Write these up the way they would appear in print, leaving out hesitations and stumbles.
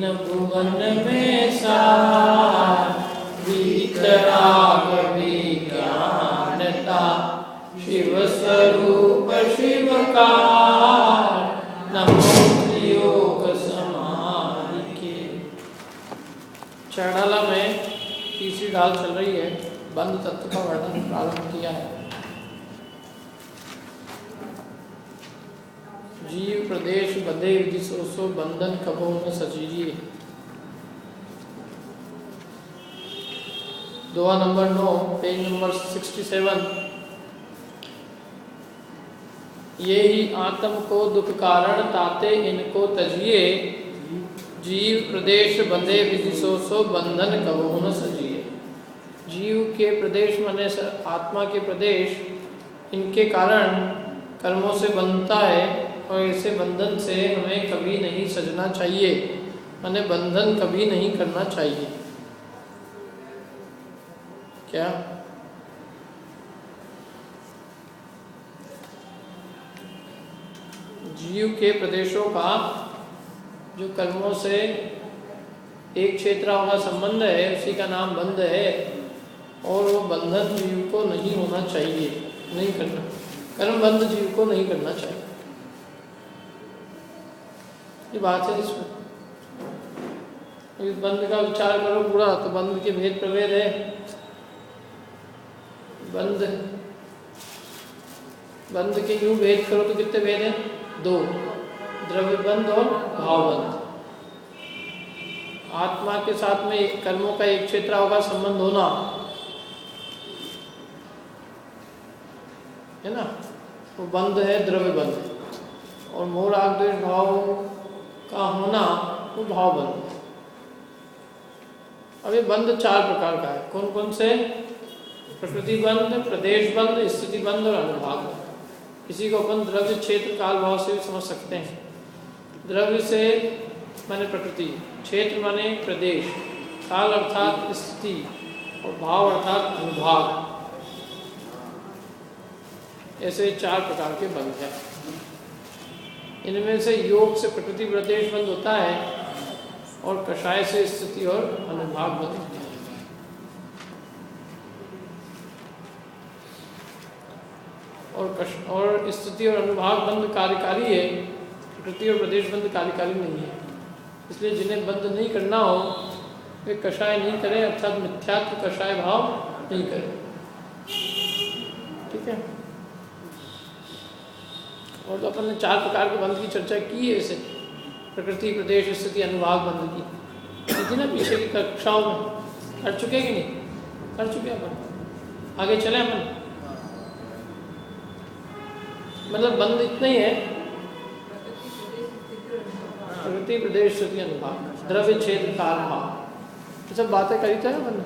तीन भुवन में सार, वीतराग विज्ञानता, शिव स्वरूप शिवकार, नमो योग समाधि के। चरणाला में तीसरी डाल चल रही है, बंध तत्व का वर्णन प्रारंभ किया है। जीव प्रदेश बंधे विधि सो बंधन कबो न सजीजिए। दुआ नंबर 9, पेज नंबर 67। ये ही आत्म को दुख कारण ताते इनको तजिए, जीव प्रदेश बंधे विधि सो बंधन कबो न सजिए। जीव के प्रदेश माने आत्मा के प्रदेश, इनके कारण कर्मों से बनता है और ऐसे बंधन से हमें कभी नहीं सजना चाहिए, माने बंधन कभी नहीं करना चाहिए। क्या जीव के प्रदेशों का जो कर्मों से एक क्षेत्रों का संबंध है, उसी का नाम बंध है, और वो बंधन जीव को नहीं होना चाहिए, नहीं करना, कर्म बंध जीव को नहीं करना चाहिए। ये बात है। इसमें इस बंध का विचार करो पूरा, तो बंध के भेद प्रभेद है। बंध के यूं भेद करो तो कितने भेद हैं? 2, द्रव्य बंध और भाव बंध। आत्मा के साथ में कर्मों का एक क्षेत्र का संबंध होना है ना, वो बंध है, द्रव्य बंध। और मोह राग द्वेष भाव का होना वो भाव बंध। अब ये बंध 4 प्रकार का है। कौन कौन से? प्रकृति बंध, प्रदेश बंध, स्थिति बंध और अनुभाग बंध। इसी को अपन द्रव्य क्षेत्र काल भाव से भी समझ सकते हैं। द्रव्य से माने प्रकृति, क्षेत्र माने प्रदेश, काल अर्थात स्थिति और भाव अर्थात अनुभाग। ऐसे 4 प्रकार के बंध हैं। इनमें से योग से प्रकृति प्रदेश बंध होता है और कषाय से स्थिति और अनुभाग बंध होता है। और स्थिति और अनुभाग बंध कार्यकारी है, प्रकृति और प्रदेश बंध कार्यकारी नहीं है। इसलिए जिन्हें बंध नहीं करना हो वे कषाय नहीं करें, अर्थात मिथ्यात्व कषाय भाव नहीं करें। ठीक है। और तो अपन ने 4 प्रकार के बंध की चर्चा की है। ऐसे प्रकृति प्रदेश स्थिति अनुभाग बंध की ना पीछे की कक्षाओं में कर चुके कि नहीं? कर चुके अपन। आगे चले अपन। मतलब बंध इतना ही है, प्रकृति प्रदेश स्थिति अनुभाग, द्रव्य क्षेत्र काल भाव, ये सब बातें करी थे अपन ने,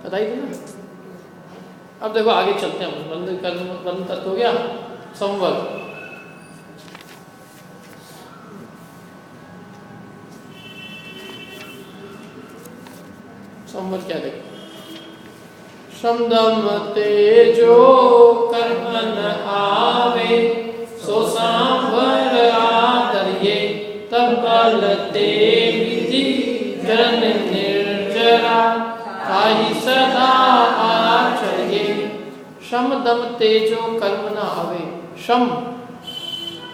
बताई थी ना। अब देखो आगे चलते हैं। बंध कर्म बंध तत्व हो गया। संवर्ग। संवर्ग क्या देखो? शब्दम तेजो कर्मन आवे, सो सांवर आदर्ये, तब बल ते विधि जन निर्जरा, ताहि सदा आचर्ये। शम दम तेजो कर्म न आवे। शम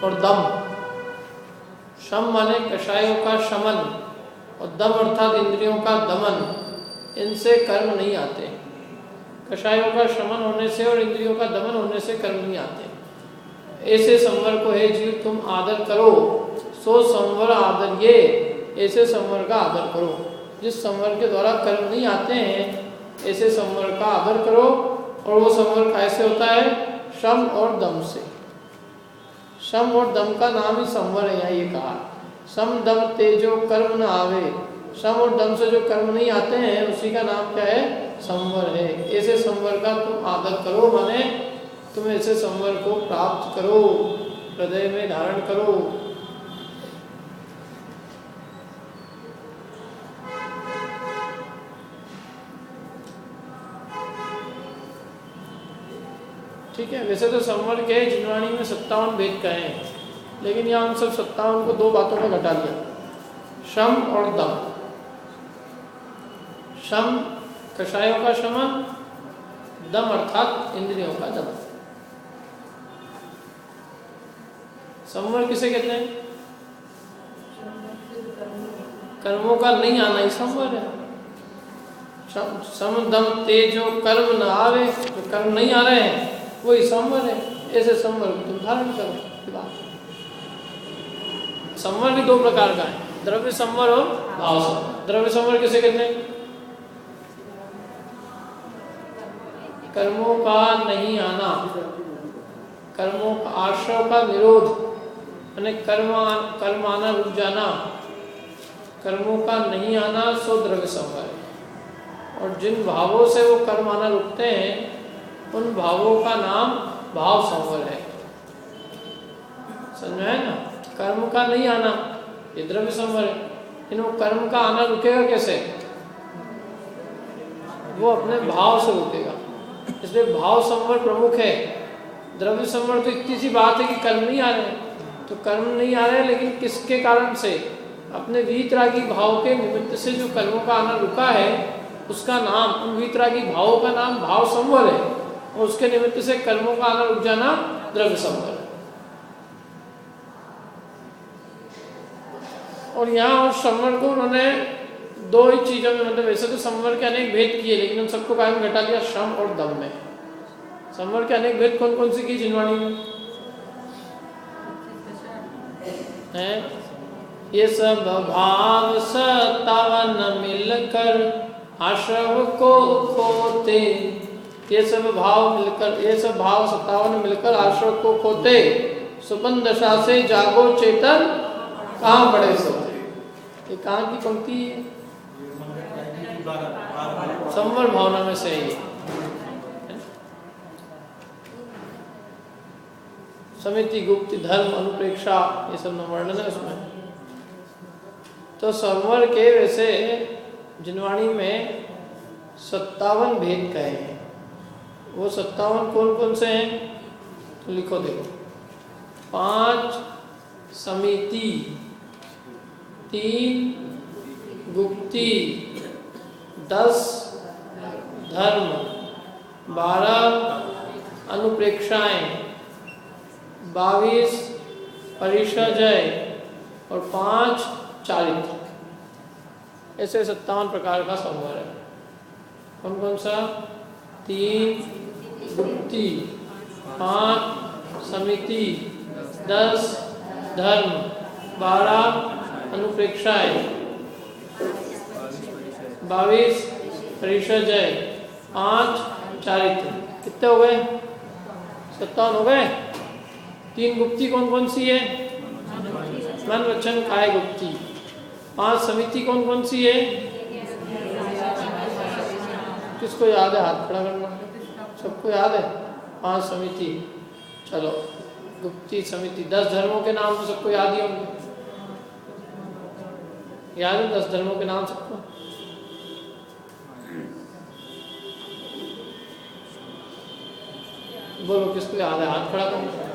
और दम। शम माने कषायों का शमन और दम अर्थात इंद्रियों का दमन। इनसे कर्म नहीं आते। कषायों का शमन होने से और इंद्रियों का दमन होने से कर्म नहीं आते। ऐसे संवर को हे जीव तुम आदर करो, सो संवर आदर ये, ऐसे संवर का आदर करो। जिस संवर के द्वारा कर्म नहीं आते हैं, ऐसे संवर का आदर करो। और वो संवर कैसे होता है? शम और दम से। शम और दम का नाम ही संवर है। यहाँ ये कहा सम दम तेजो कर्म न आवे। शम और दम से जो कर्म नहीं आते हैं उसी का नाम क्या है? संवर है। ऐसे संवर का तुम आदर करो, माने तुम ऐसे संवर को प्राप्त करो, हृदय में धारण करो। ठीक है। वैसे तो संवर के जिनवाणी में 57 भेद कहे हैं, लेकिन यहाँ हम सब 57 को 2 बातों में घटा लिया। शम और दम। शम कषायों का शमन, दम अर्थात इंद्रियों का दमन। संवर किसे कहते हैं? कर्मों का नहीं आना ही संवर है। सम दम तेजो कर्म न आवे, जो कर्म नहीं आ रहे हैं वही संवर है। ऐसे संवर को तुम धारण करो। संवर भी दो प्रकार का है, द्रव्य संवर और भाव संवर। द्रव्य संवर किसे कहते हैं? कर्मों का नहीं आना, कर्मों का आश्रव का निरोध, यानी कर्म आना रुक जाना, कर्मों का नहीं आना सो द्रव्य संवर है। और जिन भावों से वो कर्म आना रुकते हैं उन भावों का नाम भाव संवर है। समझ में ना? कर्म का नहीं आना ये द्रव्य संवर है, लेकिन वो कर्म का आना रुकेगा कैसे? वो अपने भाव से रुकेगा, इसलिए भाव संवर प्रमुख है। द्रव्य संवर तो इतनी सी बात है कि कर्म नहीं आ रहे हैं, तो कर्म नहीं आ रहे हैं लेकिन किसके कारण से? अपने वीतरागी भाव के निमित्त से जो कर्मों का आना रुका है उसका नाम, उन वीतरागी भावों का नाम भाव संवर है, और उसके निमित्त से कर्मों का आना रुक जाना द्रव्य संवर है। और यहाँ उस संवर को उन्होंने दो ही चीजों में, मतलब वैसे तो संवर के अनेक भेद किए लेकिन उन सबको कायम घटा दिया श्रम और दम में। संवर के अनेक भेद कौन कौन से किए जिनवाणी में हैं? ये सब भाव सत्तावन मिलकर आश्रव को खोते। ये सब भाव मिलकर, ये सब भाव 57 मिलकर आश्रव को खोते। सुपन दशा से जागो चेतन कहाँ बड़े सोते। ये कहाँ की पंक्ति है? संवर भावना में से ही। समिति, गुप्ति, धर्म, अनुप्रेक्षा, ये सब वर्णन है उसमें। तो संवर के वैसे जिनवाणी में 57 भेद कहे हैं। वो 57 कौन कौन से हैं तो लिखो, देखो। 5 समिति, 3 गुप्ति, 10 धर्म, 12 अनुप्रेक्षाएं, 22 परिषजय और 5 चारित्र। ऐसे 57 प्रकार का संवर है। कौन कौन सा? 3 गुप्ति, 5 समिति, 10 धर्म, 12 अनुप्रेक्षाएं, 22 परिषजय, 5 चारित्र। कितने हो गए? 57 हो गए। 3 गुप्ति कौन कौन सी है? मन वचन काय गुप्ति। 5 समिति कौन कौन सी है? किसको याद है? हाथ खड़ा करना। सबको याद है? 5 समिति। चलो, गुप्ति समिति। 10 धर्मों के नाम तो सबको याद ही होंगे। याद है 10 धर्मों के नाम सबको? बोलो किसको याद है? हाथ खड़ा करो।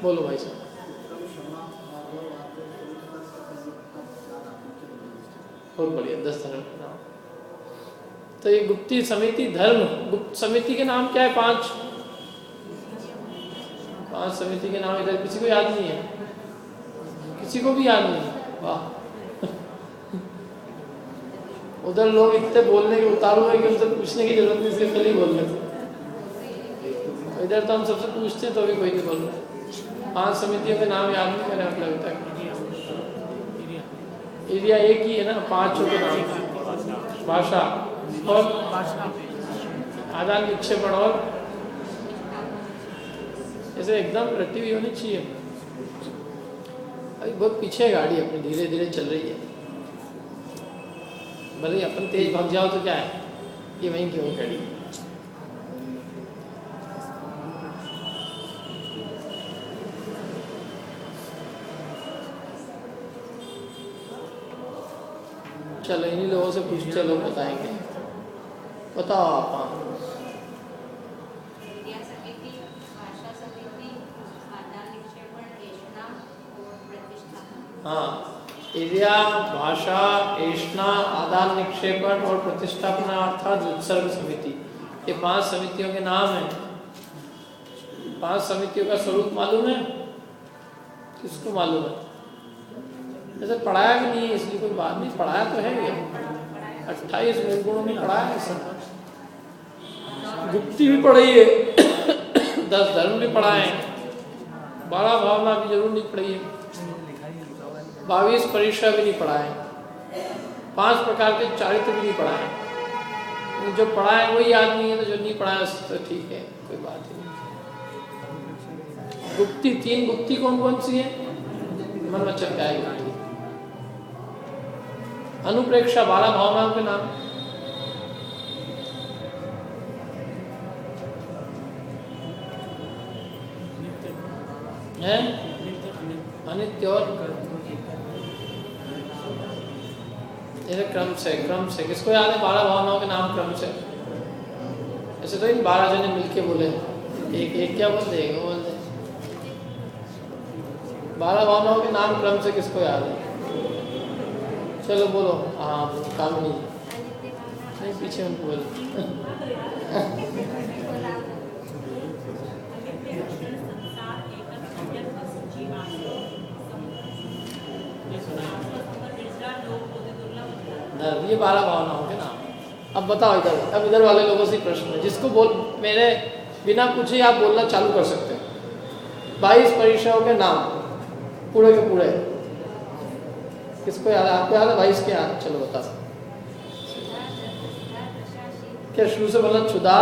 बोलो भाई साहब। बहुत बढ़िया, 10 धर्म के नाम। तो ये गुप्ती समिति, धर्म, गुप्त समिति के नाम क्या है? 5 समिति के नाम इधर किसी को याद नहीं है? किसी को भी याद नहीं है? वाह। उधर लोग इतने बोलने के उतारू है कि उनसे पूछने की जरूरत नहीं, इसलिए पहले ही बोल रहे थे। इधर तो हम सबसे पूछते हैं तो भी कोई नहीं बोल रहा। 5 समितियों के नाम याद नहीं मैंने आप लगता है। एरिया एक ही है ना, 5 के नाम। भाषा और आदान विक्षेपण, और ऐसे एकदम रटी हुई होनी चाहिए। अभी बहुत पीछे गाड़ी अपनी धीरे धीरे चल रही है। भले अपन तेज भाग जाओ तो क्या है, ये वहीं की वहीं खड़ी। चलो इन्हीं लोगों से पूछते, लोग बताएंगे। बताओ आप। हाँ, क्रिया, भाषा, ऐष्णा, आदान निक्षेपण और प्रतिष्ठापना अर्थात उत्सर्ग समिति, ये 5 समितियों के नाम हैं। 5 समितियों का स्वरूप मालूम है? किसको मालूम है? जैसे पढ़ाया भी नहीं है इसलिए कोई बात नहीं, पढ़ाया तो है ये 28 निर्गुणों में पढ़ाया है सब। गुप्ती भी पढ़ी है 10 धर्म भी पढ़ाए हैं, 12 भावना भी जरूर नहीं पढ़ी है, 22 परीक्षा भी नहीं पढ़ाए, 5 प्रकार के चारित्र भी नहीं पढ़ाए। जो पढ़ा है वही याद नहीं है, तो जो नहीं पढ़ाया तो ठीक है, कोई बात नहीं। गुप्ती 3 गुप्ती कौन कौन सी है? मन में चल क्या है? अनुप्रेक्षा 12 भावनाओं के नाम है। अनित्य और क्रम से किसको याद है? 12 भावनाओं के नाम क्रम से। ऐसे तो इन 12 जने मिलके बोले, एक क्या बोलते हैं, वो बोलते 12 भावनाओं के नाम क्रम से किसको याद है? चलो बोलो। हाँ काम नहीं पीछे उनको बोलो। ये 12 भावनाओं के नाम। अब बताओ इधर, अब इधर वाले लोगों से प्रश्न है, जिसको बोल मेरे बिना पूछे आप बोलना चालू कर सकते हो। 22 परीक्षाओं के नाम पूरे के पूरे किसको याद है? आपको याद है 22 के याद? चलो बता। क्या शुरू से बोलना? क्षुधा,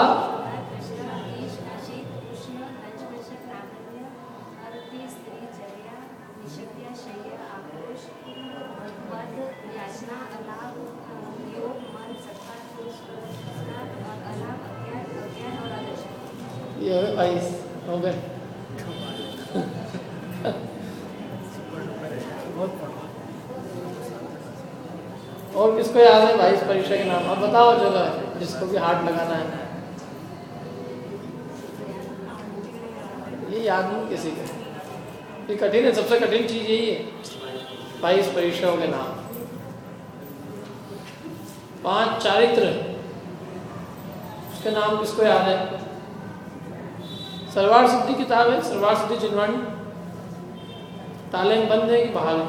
ये 22 हो गए। और किसको याद है 22 परीक्षा के नाम? अब बताओ चलो, जिसको भी हाथ लगाना है। ये याद नहीं किसी को, ये कठिन है, सबसे कठिन चीज यही है 22 परीक्षाओं के नाम। 5 चारित्र, उसके नाम किसको याद है? सरवार सिद्धि किताब है, सरवार सिद्धि जिनवाणी, ताले में बंद है कि बाहर है?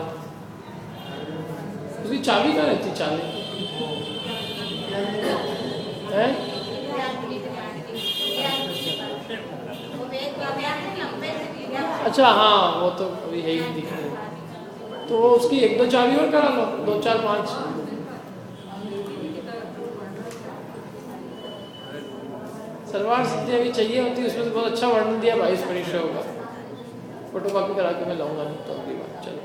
उसकी चाबी कहाँ रहती? चाबी है? अच्छा हाँ, वो तो अभी है ही दिख रही है, तो उसकी 1-2 चाबी और करा लो, 2, 4, 5। सरवार सिद्धि अभी चाहिए होती, उसमें तो बहुत अच्छा वर्णन दिया 22 परीक्षाओं का। फोटोकॉपी करा के मैं लाऊंगा नहीं तो अगली बार। चलो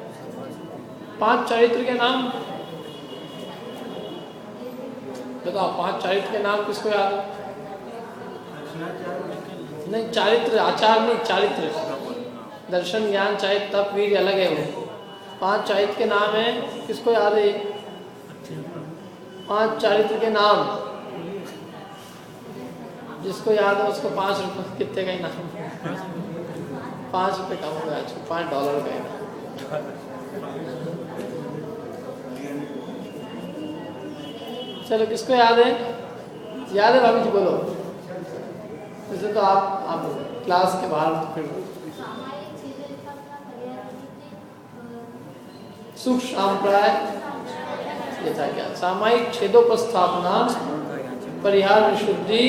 5 चरित्र के नाम बताओ। 5 चरित्र के नाम किसको याद है? नहीं चारित्र, आचार नहीं, चारित्र। दर्शन, ज्ञान, चारित्र, तप, वीर्य अलग है वो। 5 चारित्र के नाम है, किसको याद है? 5 चारित्र के नाम जिसको याद है उसको 5 रुपये कितने का इनाम? 5 रुपये कम हो गया, $5 का इनाम। चलो किसको याद है? याद है भाभी जी बोलो। वैसे तो आप क्लास के बाहर फिर सूक्ष्म संप्राय यथा क्या? सामायिक छेदोपस्थापना, परिहार विशुद्धि,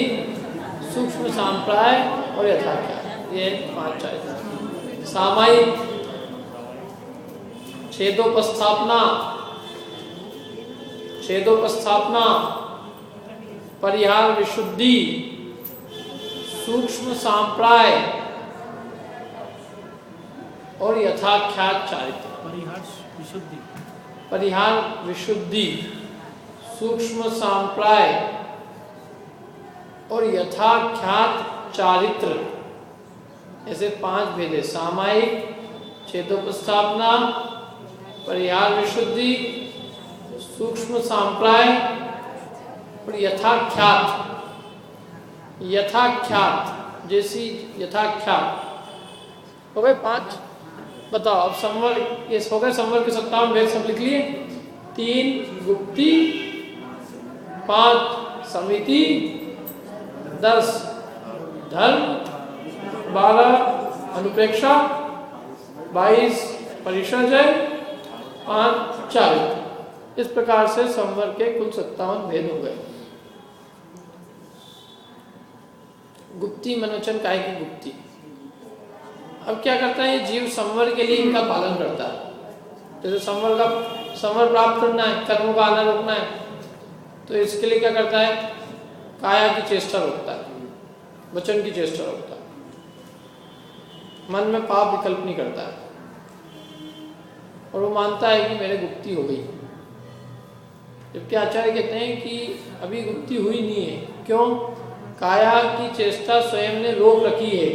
सूक्ष्म संप्राय और यथा क्या, ये 5 चाहिए। सामायिक छेदोपस्थापना, परिहार विशुद्धि, सूक्ष्म संप्राय और यथाख्यात चारित्र। परिहार विशुद्धि, सूक्ष्म संप्राय और यथाख्यात चारित्र, ऐसे 5 भेद है। सामायिक, छेदोपस्थापना, परिहार विशुद्धि, सूक्ष्म संप्राय और यथाख्यात। यथाख्यात जैसी यथाख्यात हो गए 5। बताओ अब संवर ये हो गए, संवर के 57 भेद सब लिख लिए। 3 गुप्ती, 5 समिति, 10 धर्म, 12 अनुप्रेक्षा, 22 परिषजय, 5 चारित्र। इस प्रकार से संवर के कुल 57 भेद हो गए। गुप्ती मनोचन काय की गुप्ती। अब क्या करता है ये जीव संवर के लिए इनका पालन करता है। जैसे संवर प्राप्त करना है, कर्मों का आना रोकना है, तो इसके लिए क्या करता है, काया की चेष्टा रोकता है, वचन की चेष्टा रोकता है, मन में पाप विकल्प नहीं करता है, और वो मानता है कि मेरे गुप्ती हो गई। जबकि आचार्य कहते हैं कि अभी गुप्ती हुई नहीं है। क्यों? काया की चेष्टा स्वयं ने रोक रखी है,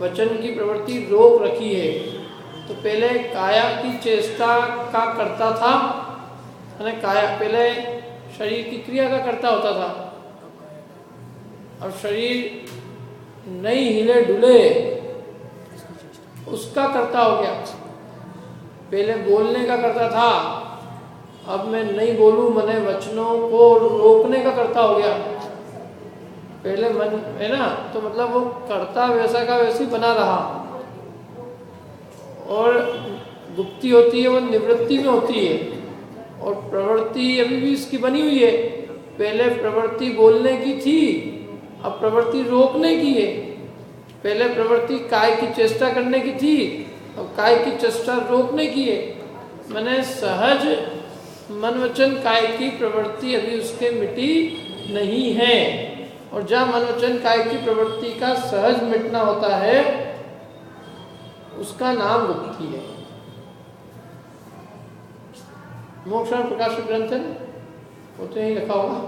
वचन की प्रवृत्ति रोक रखी है। तो पहले काया की चेष्टा का करता था, काया पहले शरीर की क्रिया का करता होता था, और शरीर नहीं हिले डुले उसका करता हो गया। पहले बोलने का करता था, अब मैं नहीं बोलूं मने वचनों को रोकने का करता हो गया। पहले मन है ना, तो मतलब वो करता वैसा का वैसे ही बना रहा। और गुप्ती होती है वो निवृत्ति में होती है, और प्रवृत्ति अभी भी इसकी बनी हुई है। पहले प्रवृत्ति बोलने की थी, अब प्रवृत्ति रोकने की है। पहले प्रवृत्ति काय की चेष्टा करने की थी, अब काय की चेष्टा रोकने की है। मैंने सहज मन वचन काय की प्रवृत्ति अभी उसके मिटी नहीं है। और जहाँ मन वचन काय की प्रवृत्ति का सहज मिटना होता है उसका नाम गुप्ती है। मोक्षण प्रकाश ग्रंथ है, वो तो यही लिखा होगा।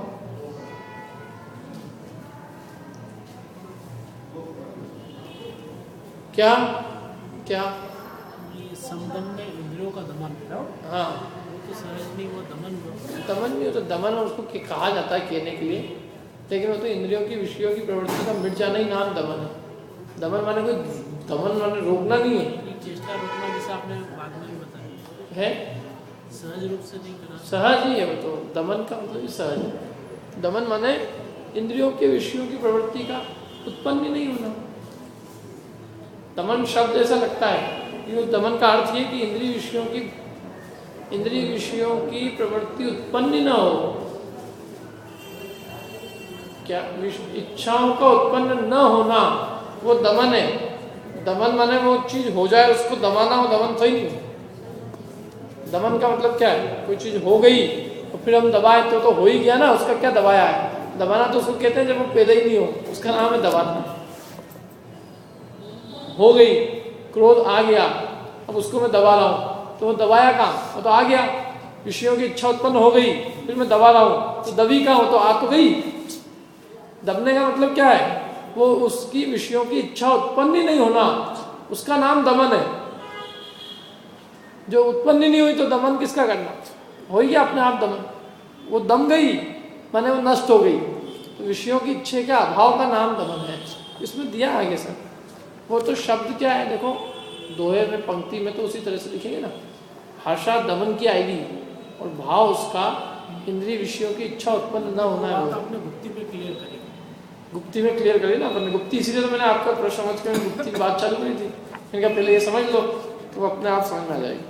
क्या क्या समदम में इंद्रियों का दमन। हाँ, तो सहज नहीं, वो दमन दमन नहीं हो तो दमन और उसको कहा जाता है कहने के लिए, लेकिन वो तो इंद्रियों की विषयों की प्रवृत्ति का मिट जाना ही नाम दमन है। दमन माने कोई दमन माने रोकना नहीं है, चेष्टा रोकना, जैसा आपने बाद में भी बताया है सहज रूप से नहीं करना, सहज ही है वो तो। दमन का मतलब सहज। दमन माने इंद्रियों के विषयों की प्रवृत्ति का उत्पन्न ही नहीं होना। दमन शब्द ऐसा लगता है, लेकिन दमन का अर्थ ये कि इंद्रिय विषयों की प्रवृत्ति उत्पन्न न हो। क्या इच्छाओं का उत्पन्न न होना वो दमन है। दमन माने वो चीज हो जाए उसको दबाना, वो दमन तो ही नहीं। दमन का मतलब क्या है, कोई चीज हो गई तो फिर हम दबाए तो हो ही गया ना, उसका क्या दबाया है। दबाना तो उसको कहते हैं जब वो पैदा ही नहीं हो, उसका नाम है दबाना। हो गई, क्रोध आ गया, अब उसको मैं दबा रहा हूँ, तो वो दबाया कहाँ, वो तो आ गया। विषयों की इच्छा उत्पन्न हो गई, फिर मैं दबा रहा हूँ, तो दबी कहाँ, वो तो आ तो गई। दबने का मतलब क्या है, वो उसकी विषयों की इच्छा उत्पन्न ही नहीं होना, उसका नाम दमन है। जो उत्पन्न ही नहीं हुई तो दमन किसका करना, हो गया अपने आप दमन। वो दम गई माने वो नष्ट हो गई, तो विषयों की इच्छा के अभाव का नाम दमन है। इसमें दिया आगे सर, वो तो शब्द क्या है देखो, दोहे में पंक्ति में तो उसी तरह से लिखेंगे ना। हर्षा दमन की आएगी और भाव उसका इंद्रिय विषयों की इच्छा उत्पन्न न होना है। आपने गुप्ती में क्लियर करी, गुप्ती में क्लियर करी ना अपन गुप्ती, इसीलिए तो मैंने आपका प्रश्न समझ के गुप्ती की बात चालू करी थी। इनका पहले ये समझ लो तो अपने आप समझ में आ जाएगी।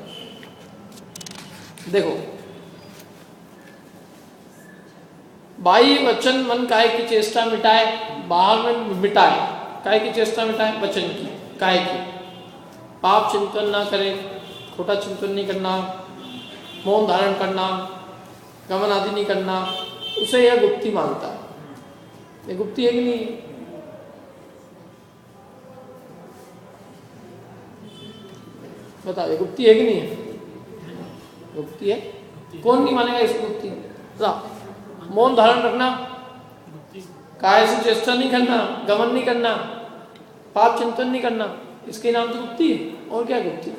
देखो, बाई वचन मन काय की चेष्टा मिटाए, बाहर में मिटाए, काय की चेष्टा मिटाए, वचन की, काय की। पाप चिंतन ना करे, खोटा चिंतन नहीं करना, मौन धारण करना, गमन आदि नहीं करना, उसे यह गुप्ती मानता है। ये गुप्ती है कि नहीं? बताओ, ये गुप्ती है कि नहीं है? गुप्ती है। कौन नहीं मानेगा इस गुप्ती? मौन धारण रखना, काय से चेष्टा नहीं करना, गमन नहीं करना, पाप चिंतन नहीं करना, इसके नाम तो गुप्ती है। और क्या गुप्ती?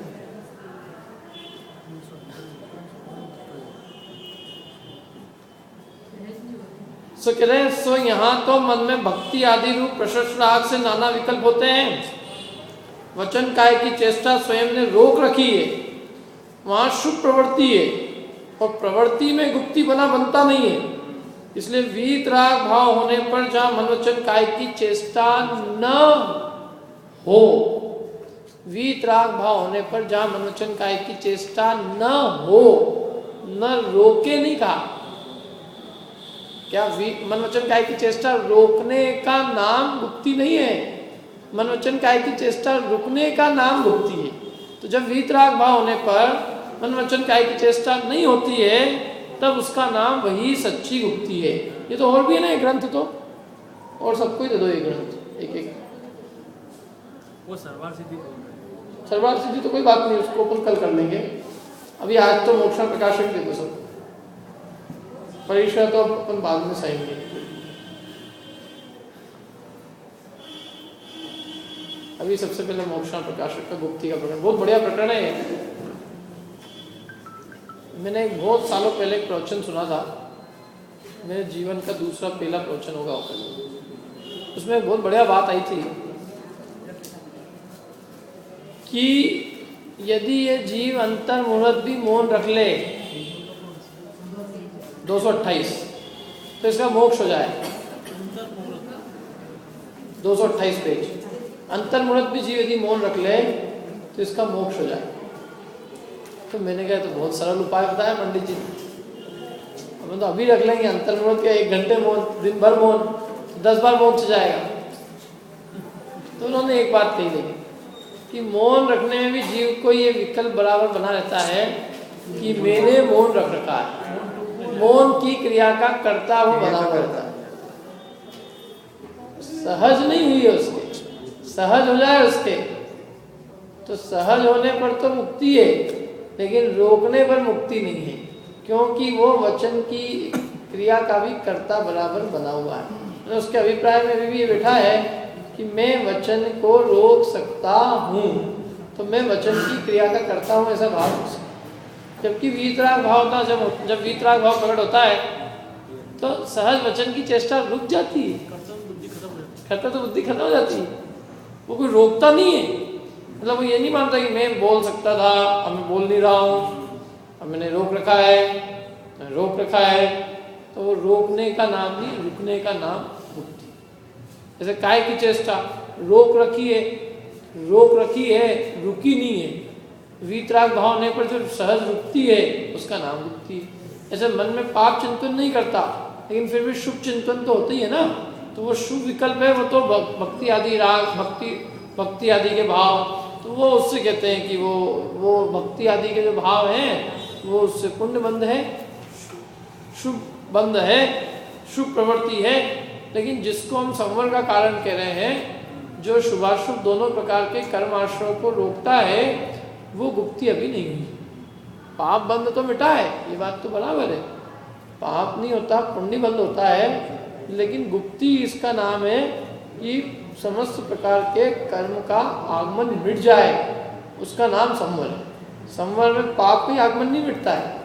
सो कह रहे हैं, सो यहाँ तो मन में भक्ति आदि रूप प्रशस्त राग से नाना विकल्प होते हैं। वचन काय की चेष्टा स्वयं ने रोक रखी है, वहां शुभ प्रवृत्ति है, और प्रवृत्ति में गुप्ती बना बनता नहीं है। इसलिए वीतराग भाव होने पर जहां मन वचन काय की चेष्टा न हो, वीतराग भाव होने पर जहां मन वचन काय की चेष्टा न हो, न रोके नहीं कहा। क्या मन वचन काय की चेष्टा रोकने का नाम गुप्ती नहीं है? मन वचन काय की चेष्टा रुकने का नाम गुप्ती है। तो जब वीतराग भाव होने पर मन वचन काय की चेष्टा नहीं होती है, तब उसका नाम वही सच्ची गुप्ती है। ये तो और भी है ना, एक ग्रंथ तो, और सबको ही दे दो एक ग्रंथ, एक एक। वो सर्वार सिद्धि सर्वार सिद्धि तो कोई बात नहीं, उसको अपन कल कर लेंगे। अभी आज तो मोक्षण प्रकाशन दे दो सब, परीक्षा तो अपन बाद में सहेंगे। अभी सबसे पहले मोक्षण प्रकाशन का गुप्ती का प्रकरण, बहुत बढ़िया प्रकरण है। मैंने एक बहुत सालों पहले एक प्रवचन सुना था, मेरे जीवन का दूसरा पहला प्रवचन होगा होकर। उसमें एक बहुत बढ़िया बात आई थी कि यदि ये जीव अंतर्मुहूर्त भी मौन रख ले 228, तो इसका मोक्ष हो जाए। 228 पेज, अंतर्मुहूर्त भी जीव यदि मौन रख ले तो इसका मोक्ष हो जाए। तो मैंने कहा तो बहुत सरल उपाय बताया पंडित जी, हम तो अभी रख लेंगे अंतर्मुहूर्त का 1 घंटे मौन, दिन भर मौन, 10 बार मौन से जाएगा। तो उन्होंने एक बात कही लेकिन कि मौन रखने में भी जीव को ये विकल्प बराबर बना रहता है कि मैंने मौन रख रखा है, मौन की क्रिया का कर्ता वो बना हुआ रहता है। सहज नहीं हुई है उसके, सहज हो जाए उसके तो सहज होने पर तो मुक्ति है, लेकिन रोकने पर मुक्ति नहीं है, क्योंकि वो वचन की क्रिया का भी कर्ता बराबर बना हुआ है। तो उसके अभिप्राय में भी बैठा है कि मैं वचन को रोक सकता हूँ, तो मैं वचन की क्रिया का करता हूँ, ऐसा भाव। जबकि वीतराग भाव का जब वीतराग भाव प्रकट होता है तो सहज वचन की चेष्टा रुक जाती है, कर्ता तो बुद्धि खत्म हो जाती है, वो कोई रोकता नहीं है। मतलब वो ये नहीं मानता कि मैं बोल सकता था, अब मैं बोल नहीं रहा हूँ, अब मैंने रोक रखा है, तो वो रोकने का नाम नहीं, रुकने का नाम मुक्ति। जैसे काय की चेष्टा रोक रखी है, रुकी नहीं है। वीतराग भाव होने पर जो सहज रुकती है उसका नाम रुकती है। ऐसे मन में पाप चिंतन नहीं करता, लेकिन फिर भी शुभ चिंतन तो होता ही है ना, तो वो शुभ विकल्प है, वो तो भक्ति आदि राग, भक्ति आदि के भाव, तो वो उससे कहते हैं कि वो भक्ति आदि के जो भाव हैं वो उससे पुण्य बंध है, शुभ बंध है, शुभ प्रवृत्ति है। लेकिन जिसको हम संवर का कारण कह रहे हैं, जो शुभाशुभ दोनों प्रकार के कर्म आश्रयों को रोकता है, वो गुप्ति अभी नहीं हुई। पाप बंध तो मिटा है, ये बात तो बराबर है, पाप नहीं होता, पुण्य बंध होता है, लेकिन गुप्ति इसका नाम है कि समस्त प्रकार के कर्म का आगमन मिट जाए, उसका नाम संवर है। संवर में पाप का आगमन नहीं मिटता है,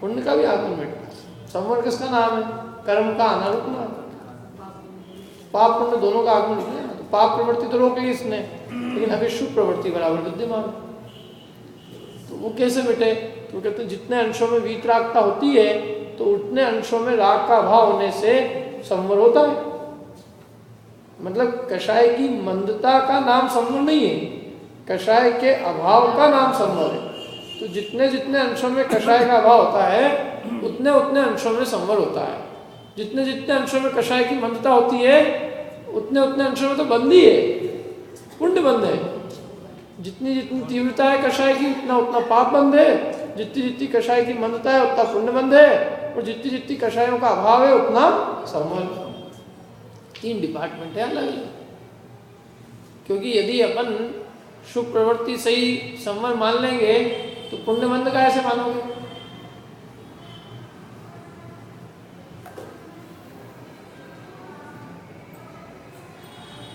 पुण्य का भी आगमन मिटता है। संवर किसका नाम है? कर्म का आना रुकना, पाप पुण्य दोनों का आगमन रुकना। तो पाप प्रवृत्ति तो रोक ली इसने, लेकिन अभी शुभ प्रवृत्ति बराबर विद्यमान, तो वो कैसे मिटे? तो कहते हैं जितने अंशों में वीतरागता होती है तो उतने अंशों में राग का अभाव होने से संवर होता है। मतलब कषाय की मंदता का नाम संवर नहीं है, कषाय के अभाव का नाम संवर है। तो जितने जितने अंशों में कषाय का अभाव होता है, उतने उतने अंशों में संवर होता है। जितने जितने अंशों में कषाय की मंदता होती है, उतने उतने अंशों में तो बंदी है, पुण्य बंध है। जितनी जितनी तीव्रता है कषाय की, उतना उतना पाप बंध है। जितनी जितनी कषाय की मंदता है, उतना पुण्य बंध है। और जितनी जितनी कषायों का अभाव है, उतना संवर। 3 डिपार्टमेंट है अलग। क्योंकि यदि अपन शुभ प्रवृत्ति से ही संवर मान लेंगे तो पुण्य बंध का ऐसे मानोगे?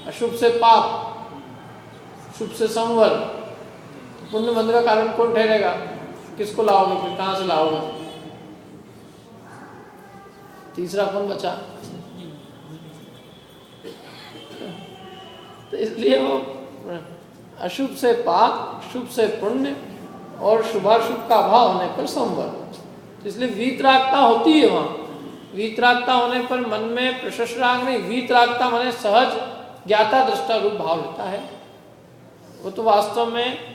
अशुभ से पाप, शुभ से संवर, पुण्य बंध का कारण कौन ठहरेगा? किसको लाओगे फिर? कहां से लाओगे? तीसरा कौन बचा? तो इसलिए वो अशुभ से पाप, शुभ से पुण्य और शुभाशुभ का अभाव होने पर संवर। इसलिए वीतरागता होती है वहाँ। वीतरागता होने पर मन में प्रशस्त राग नहीं, वीतरागता माने सहज ज्ञाता दृष्टा रूप भाव लेता है। वो तो वास्तव में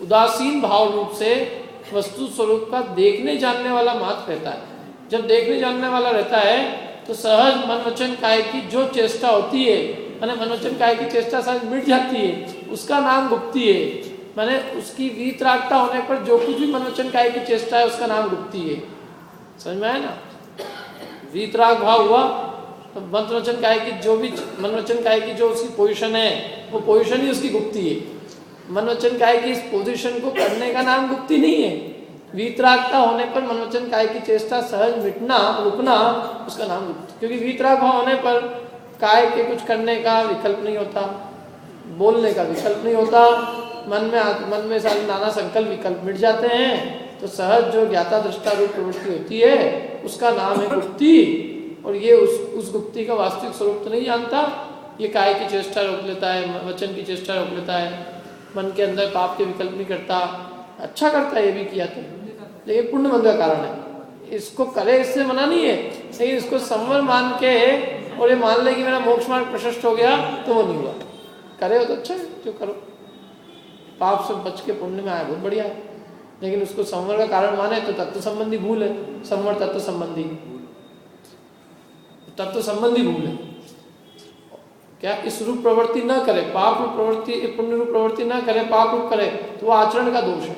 उदासीन भाव रूप से वस्तु स्वरूप का देखने जानने वाला मात्र रहता है। जब देखने जानने वाला रहता है तो सहज मन वचन काय की जो चेष्टा होती है, माने मन वचन काय की चेष्टा सहज मिट जाती है, उसका नाम गुप्ती है। माने उसकी वीतरागता होने पर जो कुछ भी मन वचन काय की चेष्टा है उसका नाम गुप्ती है। समझ में आया ना? वीतराग भाव हुआ तो मन वचन काय की जो भी मन वचन काय की जो उसकी पोजीशन है वो पोजीशन ही उसकी गुप्ती है। मन वचन काय की इस पोजीशन को करने का नाम गुप्ती नहीं है। वीतरागता होने पर मन वचन काय की चेष्टा सहज मिटना, रुकना, उसका नाम गुप्ती। क्योंकि वीतराग भाव होने पर काय के कुछ करने का विकल्प नहीं होता, बोलने का विकल्प नहीं होता, मन में सारे नाना संकल्प विकल्प मिट जाते हैं। तो सहज जो ज्ञाता दृष्टा रूप प्रवृत्ति होती है उसका नाम है गुप्ती। और ये उस गुप्ती का वास्तविक स्वरूप तो नहीं जानता। ये काय की चेष्टा रोक लेता है, वचन की चेष्टा रोक लेता है, मन के अंदर पाप के विकल्प नहीं करता। अच्छा करता है ये भी किया तो, लेकिन पुण्य बंध का कारण है। इसको करे इससे मना नहीं है, लेकिन इसको संवर मान के और ये मान ले कि मेरा मोक्ष मार्ग प्रशस्त हो गया तो वो नहीं हुआ। करे हो तो अच्छा है, जो करो, पाप से बच के पुण्य में आए बहुत बढ़िया है। लेकिन उसको संवर का कारण माने तो तत्व संबंधी भूल है। संवर तत्व संबंधी भूल है। क्या इस रूप प्रवृत्ति न करे, पाप रूप प्रवृत्ति, पुण्य रूप प्रवृत्ति न करे, पाप रूप करे तो वो आचरण का दोष है।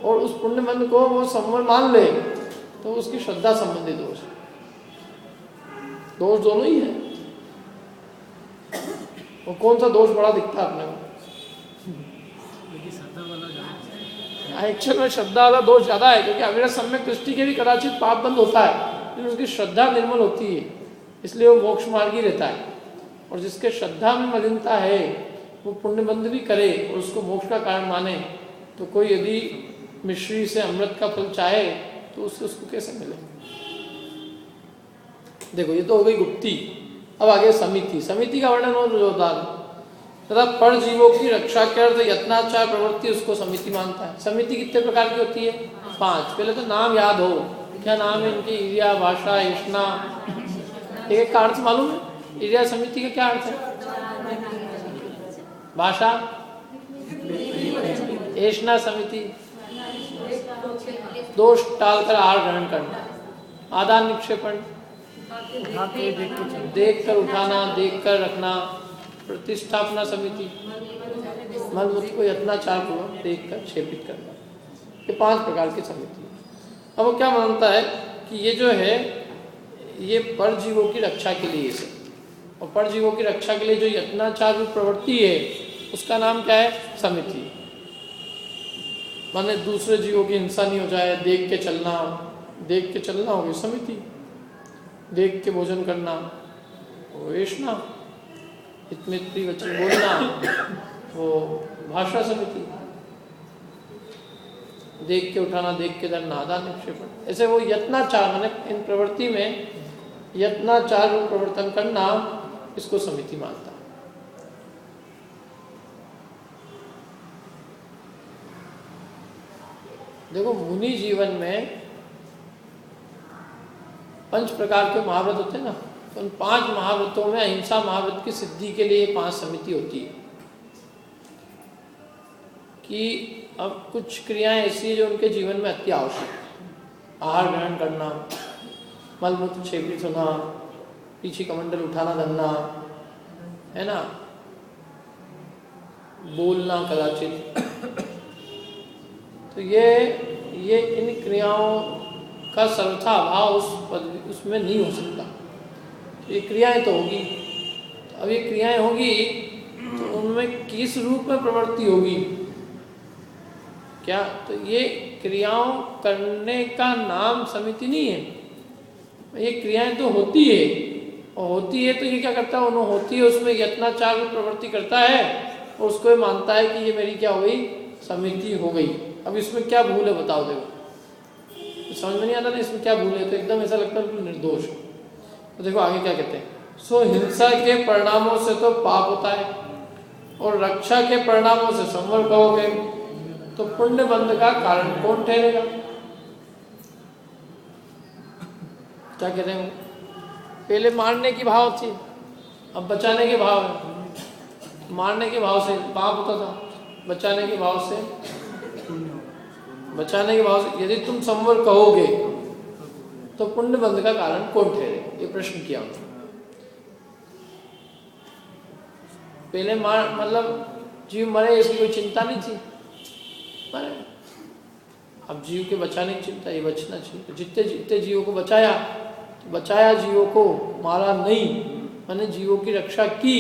और उस पुण्य बंध को वो संवर मान ले तो उसकी श्रद्धा संबंधी दोष है। दोष दोनों ही है। वो कौन सा दोष बड़ा दिखता है अपने को? एक्चुअल में श्रद्धा वाला दोष ज्यादा है, क्योंकि अविरत सम्यक दृष्टि के भी कदाचित पाप बंद होता है, लेकिन उसकी श्रद्धा निर्मल होती है, इसलिए वो मोक्ष मार्गी रहता है। और जिसके श्रद्धा में मलिनता है वो पुण्य बंध भी करे और उसको मोक्ष का कारण माने, तो कोई यदि मिश्री से अमृत का फल चाहे तो उसको कैसे मिले? देखो ये तो हो गई गुप्ती। अब आगे समिति। समिति का वर्णन और जोरदार तथा पर जीवों की रक्षा के अर्थ यत्नाचार प्रवृत्ति, उसको समिति मानता है। समिति कितने प्रकार की होती है? 5। पहले तो नाम याद हो, क्या नाम है इनकी? इरिया, भाषा, यष्ना। एक का अर्थ मालूम है? इरिया समिति का क्या अर्थ है? भाषा, यष्ना समिति, दोष टालकर आहार ग्रहण करना, आदान निक्षेपण, देख कर उठाना, देख कर रखना, प्रतिष्ठापना समिति, मल मूत्र को यत्नाचार पूर्वक देख कर क्षेपित करना। ये 5 प्रकार की समिति। अब वो क्या मानता है कि ये जो है ये पर जीवों की रक्षा के लिए है, और पर जीवों की रक्षा के लिए जो यत्नाचार रूप प्रवृत्ति है उसका नाम क्या है? समिति। माने दूसरे जीवों की हिंसा नहीं हो जाए, देख के चलना होगी समिति। देख के भोजन करना वो यष्ना, हितमित्री वचन बोलना वो भाषा समिति। देख के उठाना, देख के धरना, आदान निक्षेपण। ऐसे वो यत्नाचार माने इन प्रवृत्ति में यत्नाचार रूप प्रवर्तन करना, इसको समिति मानता है। देखो मुनि जीवन में 5 प्रकार के महाव्रत होते हैं ना, तो उन 5 महाव्रतों में अहिंसा महाव्रत की सिद्धि के लिए 5 समिति होती है कि अब कुछ क्रियाएं ऐसी है जो उनके जीवन में अति आवश्यक है। आहार ग्रहण करना, मलमूत्र क्षेपित होना, पीछे कमंडल उठाना धरना, है ना, बोलना कदाचित। तो ये इन क्रियाओं का सर्वथा अभाव उसमें नहीं हो सकता। तो ये क्रियाएं तो होगी। अब ये क्रियाएं होगी तो उनमें किस रूप में प्रवृत्ति होगी क्या? तो ये क्रियाओं करने का नाम समिति नहीं है। ये क्रियाएं तो होती है, और होती है तो ये क्या करता है? उन्होंने होती है उसमें यत्नाचार में प्रवृत्ति करता है और उसको ये मानता है कि ये मेरी क्या हो गई? समिति हो गई। अब इसमें क्या भूल है बताओ? देखो समझ में नहीं आता ना इसमें क्या भूल है, तो एकदम ऐसा लगता है बिल्कुल निर्दोष। तो देखो आगे क्या कहते हैं। सो हिंसा के परिणामों से तो पाप होता है, और रक्षा के परिणामों से संवर कहोगे तो पुण्य बंध का कारण कौन ठहरेगा? क्या कहते हैं? पहले मारने की भाव थी, अब बचाने के भाव है। मारने के भाव से पाप होता था, बचाने के भाव से यदि तुम संवर कहोगे तो पुण्य बंध का कारण कौन ठहरे? ये प्रश्न किया उन्होंने। पहले मतलब जीव मरे इसकी कोई चिंता नहीं थी, मरे। अब जीव के बचाने की चिंता, ये बचना चाहिए। तो जितने जितने जीवों को बचाया जीवों को, मारा नहीं, मैंने जीवों की रक्षा की।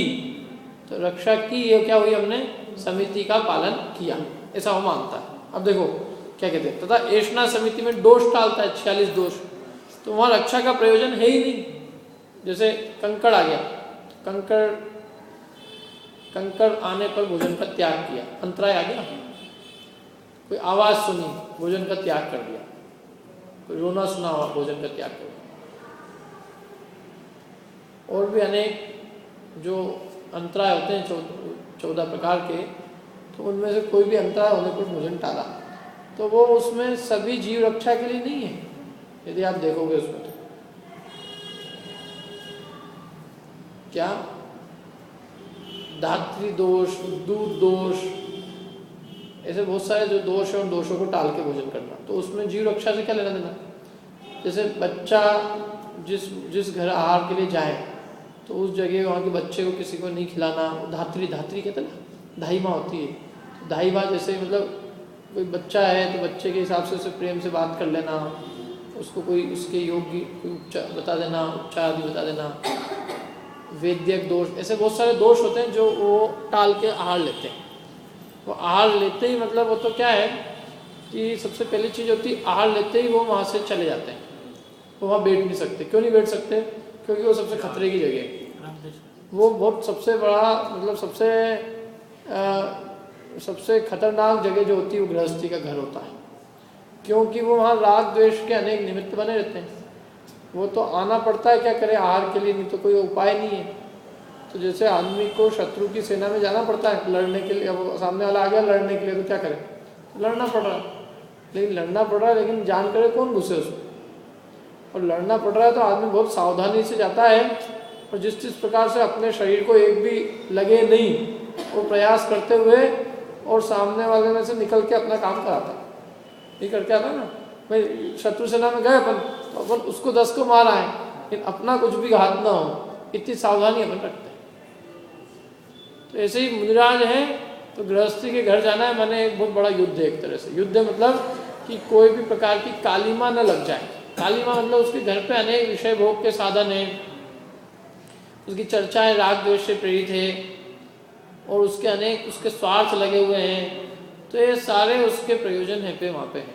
तो रक्षा की ये क्या हुई? हमने समिति का पालन किया, ऐसा वो मानता है। अब देखो क्या कहते हैं, तथा ऐष्णा समिति में दोष टालता है, 46 दोष। तो वहाँ रक्षा का प्रयोजन है ही नहीं। जैसे कंकड़ आ गया, कंकड़ आने पर भोजन का त्याग किया, अंतराय आ गया। कोई आवाज़ सुनी, भोजन का त्याग कर दिया। कोई रोना सुना हुआ, भोजन का त्याग कर दिया। और भी अनेक जो अंतराय होते हैं 14 प्रकार के, तो उनमें से कोई भी अंतराय होने पर भोजन टाला, तो वो उसमें सभी जीव रक्षा के लिए नहीं है। यदि आप देखोगे उसमें तो क्या धात्री दोष, दूध दोष, ऐसे बहुत सारे जो दोष है उन दोषों को टाल के भोजन करना, तो उसमें जीव रक्षा से क्या लेना देना? जैसे बच्चा जिस घर आहार के लिए जाए तो उस जगह वहाँ के बच्चे को किसी को नहीं खिलाना, धात्री कहते हैं ना, दाई माँ होती है। तो दाई माँ जैसे मतलब कोई बच्चा है तो बच्चे के हिसाब से उसे प्रेम से बात कर लेना, उसको कोई उसके योग्य कोई उपचार बता देना, उपचार आदि बता देना, वैद्यक दोष, ऐसे बहुत सारे दोष होते हैं जो वो टाल के आहार लेते हैं। वो आहार लेते ही मतलब वो तो क्या है कि सबसे पहली चीज़ होती है, आहार लेते ही वो वहाँ से चले जाते हैं, वो वहाँ बैठ नहीं सकते। क्यों नहीं बैठ सकते? क्योंकि वो सबसे खतरे की जगह है। वो बहुत सबसे बड़ा मतलब सबसे खतरनाक जगह जो होती है वो गृहस्थी का घर होता है, क्योंकि वो वहाँ राग द्वेष के अनेक निमित्त बने रहते हैं। वो तो आना पड़ता है, क्या करे, आहार के लिए, नहीं तो कोई उपाय नहीं है। तो जैसे आदमी को शत्रु की सेना में जाना पड़ता है लड़ने के लिए, अब सामने वाला आ गया लड़ने के लिए, तो क्या करे, लड़ना पड़ रहा है। लेकिन लड़ना पड़ रहा है, लेकिन जान करे कौन घुसे उसमें, और लड़ना पड़ रहा है तो आदमी बहुत सावधानी से जाता है, और जिस प्रकार से अपने शरीर को एक भी लगे नहीं वो प्रयास करते हुए और सामने वाले में से निकल के अपना काम कराता, ये करके आता है ना भाई। शत्रु सेना में गए अपन, तो अपन उसको 10 को मारा है, लेकिन अपना कुछ भी घात ना हो, इतनी सावधानी अपन रखते हैं। तो ऐसे ही मुनिराज है, तो गृहस्थी के घर जाना है, मैंने एक बहुत बड़ा युद्ध है, एक तरह से युद्ध मतलब कि कोई भी प्रकार की कालीमा न लग जाए। कालीमा मतलब उसके घर पे अनेक विषय भोग के साधन हैं, उसकी चर्चाएं राग द्वेष से प्रेरित है, और उसके अनेक उसके स्वार्थ लगे हुए हैं, तो ये सारे उसके प्रयोजन है पे वहाँ पे है।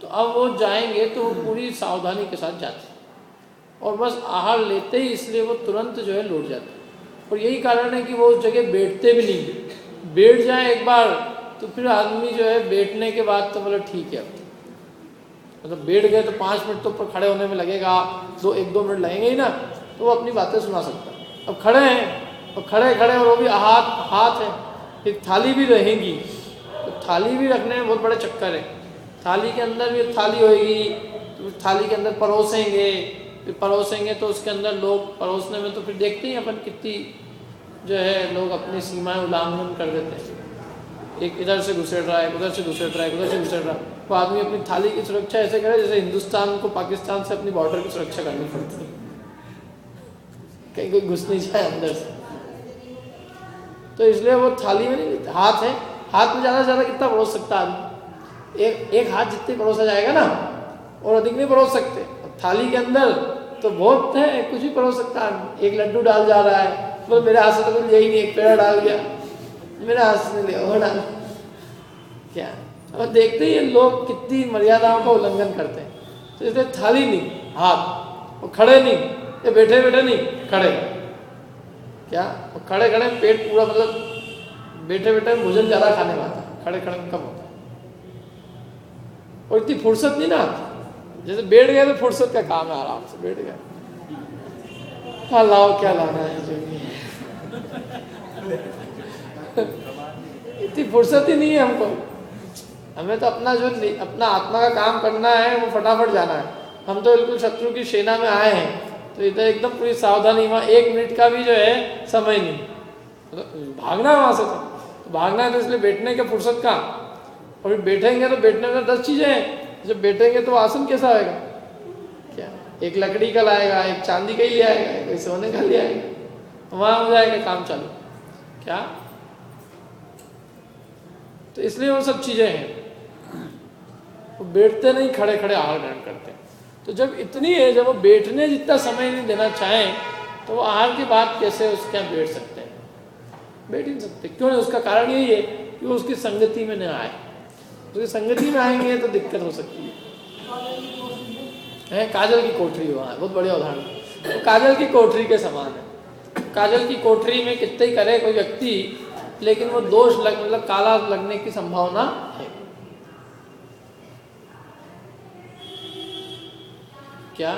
तो अब वो जाएंगे तो वो पूरी सावधानी के साथ जाते हैं, और बस आहार लेते ही इसलिए वो तुरंत जो है लौट जाते हैं। और यही कारण है कि वो उस जगह बैठते भी नहीं। बैठ जाए एक बार तो फिर आदमी जो है बैठने के बाद तो बोले ठीक है, मतलब बैठ गए तो 5 मिनट तो ऊपर खड़े होने में लगेगा, 1-2 मिनट लगेंगे ही ना, तो वो अपनी बातें सुना सकता है। अब खड़े हैं और खड़े और वो भी हाथ है, एक थाली भी रहेगी, तो थाली भी रखने में बहुत बड़े चक्कर है। थाली के अंदर भी थाली होएगी, तो थाली के अंदर परोसेंगे, फिर परोसेंगे तो उसके अंदर लोग परोसने में तो फिर देखते ही अपन कितनी जो है लोग अपनी सीमाएं उल्लंघन कर देते हैं। एक इधर से घुसेड़ रहा है, उधर से घुसेड़ रहा है, उधर से घुसेड़ रहा है। वो आदमी अपनी थाली की सुरक्षा ऐसे करे जैसे हिंदुस्तान को पाकिस्तान से अपनी बॉर्डर की सुरक्षा करनी पड़ती है, कहीं कोई घुस नहीं जाए अंदर से। तो इसलिए वो थाली में नहीं, हाथ है, हाथ में ज़्यादा से ज़्यादा कितना परोस सकता आदमी, एक हाथ जितने परोसा जाएगा ना, और अधिक नहीं परोस सकते। थाली के अंदर तो बहुत है, कुछ भी परोस सकता है। एक लड्डू डाल जा रहा है, बोले मेरे हाथ से तो कुछ यही नहीं, एक पेड़ा डाल गया, मेरे हाथ से ले वो डाल क्या। अब देखते ही लोग कितनी मर्यादाओं का उल्लंघन करते हैं। तो इसलिए थाली नहीं, हाथ, और खड़े नहीं, ये बैठे नहीं, खड़े क्या, और खड़े पेट पूरा, मतलब बैठे भोजन ज़्यादा खाने में आता है, खड़े में कम होता है। और इतनी फुर्सत नहीं ना आती, जैसे बैठ गए तो फुर्सत का काम है, आराम से बैठ गए। हाँ लाओ क्या लाना है जो भी है। इतनी फुर्सत ही नहीं है हमको। हमें तो अपना जो अपना आत्मा का काम करना है वो फटाफट जाना है। हम तो बिल्कुल शत्रु की सेना में आए हैं तो इधर एकदम पूरी सावधानी, वहाँ 1 मिनट का भी जो है समय नहीं, तो भागना है वहाँ से। तो भागना है तो इसलिए बैठने का फुर्सत कहाँ। और फिर बैठेंगे तो बैठने में 10 चीज़ें हैं। जब बैठेंगे तो आसन कैसा आएगा, क्या एक लकड़ी का लाएगा, एक चांदी का ही ले आएगा, एक सोने का ले आएगा, वहाँ हो जाएगा काम चालू क्या। तो इसलिए वो सब चीज़ें हैं, वो बैठते नहीं, खड़े खड़े आहार ग्रहण करते हैं। तो जब इतनी है, जब वो बैठने जितना समय नहीं देना चाहें तो वो आहार के बाद कैसे उसके यहाँ बैठ सकते हैं, बैठ ही नहीं सकते। क्यों नहीं? उसका कारण यही है कि वो उसकी संगति में न आए। उसकी संगति में आएंगे तो दिक्कत हो सकती है। काजल की कोठरी हुआ है, बहुत बढ़िया उदाहरण। तो काजल की कोठरी के समान है। काजल की कोठरी में कितने ही करे कोई व्यक्ति, लेकिन वो दोष मतलब काला लगने की संभावना है। क्या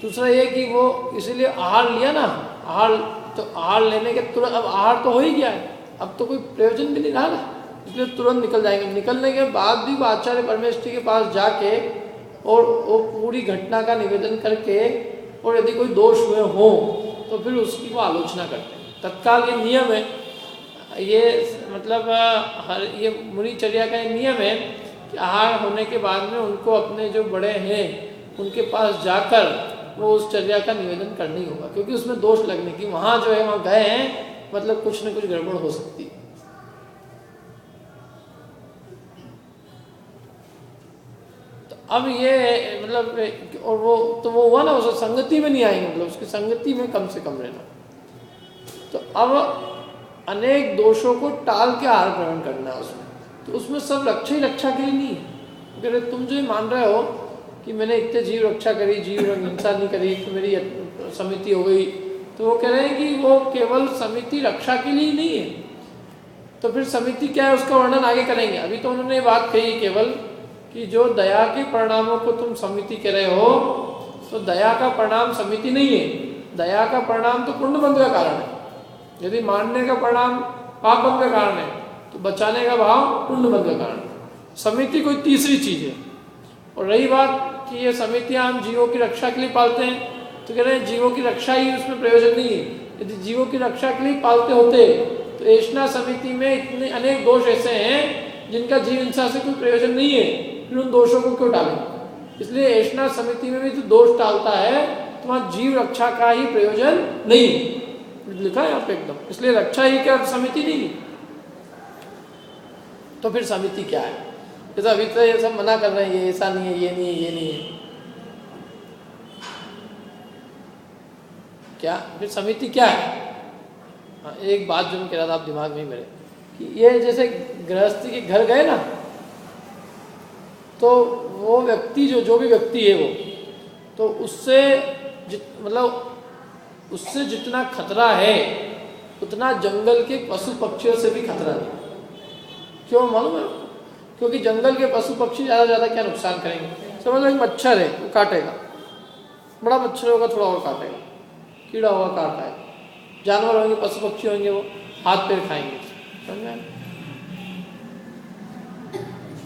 दूसरा ये कि वो इसीलिए आहार लिया ना, आहार तो आहार लेने के तुरंत, अब आहार तो हो ही गया है, अब तो कोई प्रयोजन भी नहीं रहा ना, इसलिए तुरंत निकल जाएंगे। निकलने के बाद भी वो आचार्य परमेष्ठी के पास जाके और वो पूरी घटना का निवेदन करके, और यदि कोई दोष हुए हो तो फिर उसकी वो आलोचना करते हैं तत्काल। ये नियम है, ये मतलब ये मुनिचर्या का नियम है कि आहार होने के बाद में उनको अपने जो बड़े हैं उनके पास जाकर वो उस चर्या का निवेदन करना ही होगा, क्योंकि उसमें दोष लगने की, वहाँ जो है वहाँ गए हैं मतलब कुछ न कुछ गड़बड़ हो सकती है। तो अब ये मतलब, और वो तो वो हुआ ना, उस संगति में नहीं आएंगे, मतलब उसकी संगति में कम से कम रहना। तो अब अनेक दोषों को टाल के आहार ग्रहण करना है उसमें, तो उसमें सब रक्षा ही रक्षा के लिए नहीं है। क्योंकि तुम जो ये मान रहे हो कि मैंने इतने जीव रक्षा करी, जीव हिंसा नहीं करी, तो मेरी समिति हो गई, तो वो कह रहे हैं कि वो केवल समिति रक्षा के लिए ही नहीं है। तो फिर समिति क्या है उसका वर्णन आगे करेंगे। अभी तो उन्होंने ये बात कही केवल कि जो दया के परिणामों को तुम समिति कह रहे हो, तो दया का परिणाम समिति नहीं है, दया का परिणाम तो पुण्य बंध का कारण है। यदि मानने का परिणाम पाप बंध का कारण है तो बचाने का भाव पुण्य बंध का कारण है। समिति कोई तीसरी चीज है। और रही बात कि ये समितियां हम जीवों की रक्षा के लिए पालते हैं, तो कह रहे हैं जीवों की रक्षा ही उसमें प्रयोजन नहीं है। यदि जीवों की रक्षा के लिए पालते होते तो ऐष्णा समिति में इतने अनेक दोष ऐसे हैं जिनका जीव हिंसा से कोई प्रयोजन नहीं है, फिर उन दोषों को क्यों डालें। इसलिए ऐष्णा समिति में भी जो दोष डालता है तो वहाँ जीव रक्षा का ही प्रयोजन नहीं, लिखा है यहाँ पे एकदम। इसलिए रक्षा ही क्या, समिति नहीं। तो फिर समिति क्या है? जैसे अभी तो ये सब मना कर रहे हैं, ये ऐसा नहीं है, ये नहीं है, ये नहीं है, क्या फिर समिति क्या है? हाँ, एक बात जो मैं कह रहा था आप दिमाग में मेरे, कि ये जैसे गृहस्थी के घर गए ना, तो वो व्यक्ति जो भी व्यक्ति है वो, तो उससे मतलब उससे जितना खतरा है उतना जंगल के पशु पक्षियों से भी खतरा है। क्यों मालूम है? क्योंकि जंगल के पशु पक्षी ज़्यादा क्या नुकसान करेंगे। समझ लो एक मच्छर है, वो काटेगा, बड़ा मच्छर होगा थोड़ा और काटेगा, कीड़ा होगा काट है, जानवर होंगे, पशु पक्षी होंगे, वो हाथ पैर खाएंगे, समझ।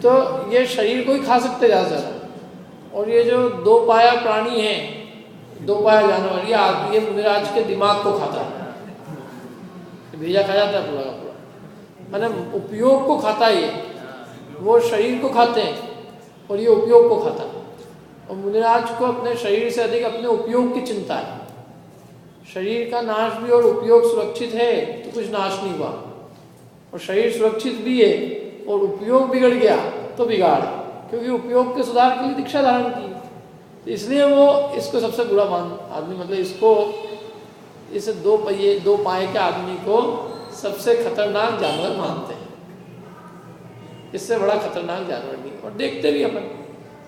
तो ये शरीर को ही खा सकते ज़्यादा से ज़्यादा। और ये जो दो पाया प्राणी है, दो पाया जानवर, ये आदमी, ये मुनिराज के दिमाग को खाता है, भेजा खा जाता है पूरा का पूरा, मैंने उपयोग को खाता है। ये वो शरीर को खाते हैं और ये उपयोग को खाता है। और मुनिराज को अपने शरीर से अधिक अपने उपयोग की चिंता है। शरीर का नाश भी और उपयोग सुरक्षित है तो कुछ नाश नहीं हुआ, और शरीर सुरक्षित भी है और उपयोग बिगड़ गया तो बिगाड़, क्योंकि उपयोग के सुधार के लिए दीक्षा धारण की, तो इसलिए वो इसको सबसे बुरा मान आदमी, मतलब इसको, इस दो पाए के आदमी को सबसे खतरनाक जानवर मानते हैं। इससे बड़ा खतरनाक जानवर नहीं। और देखते भी अपन,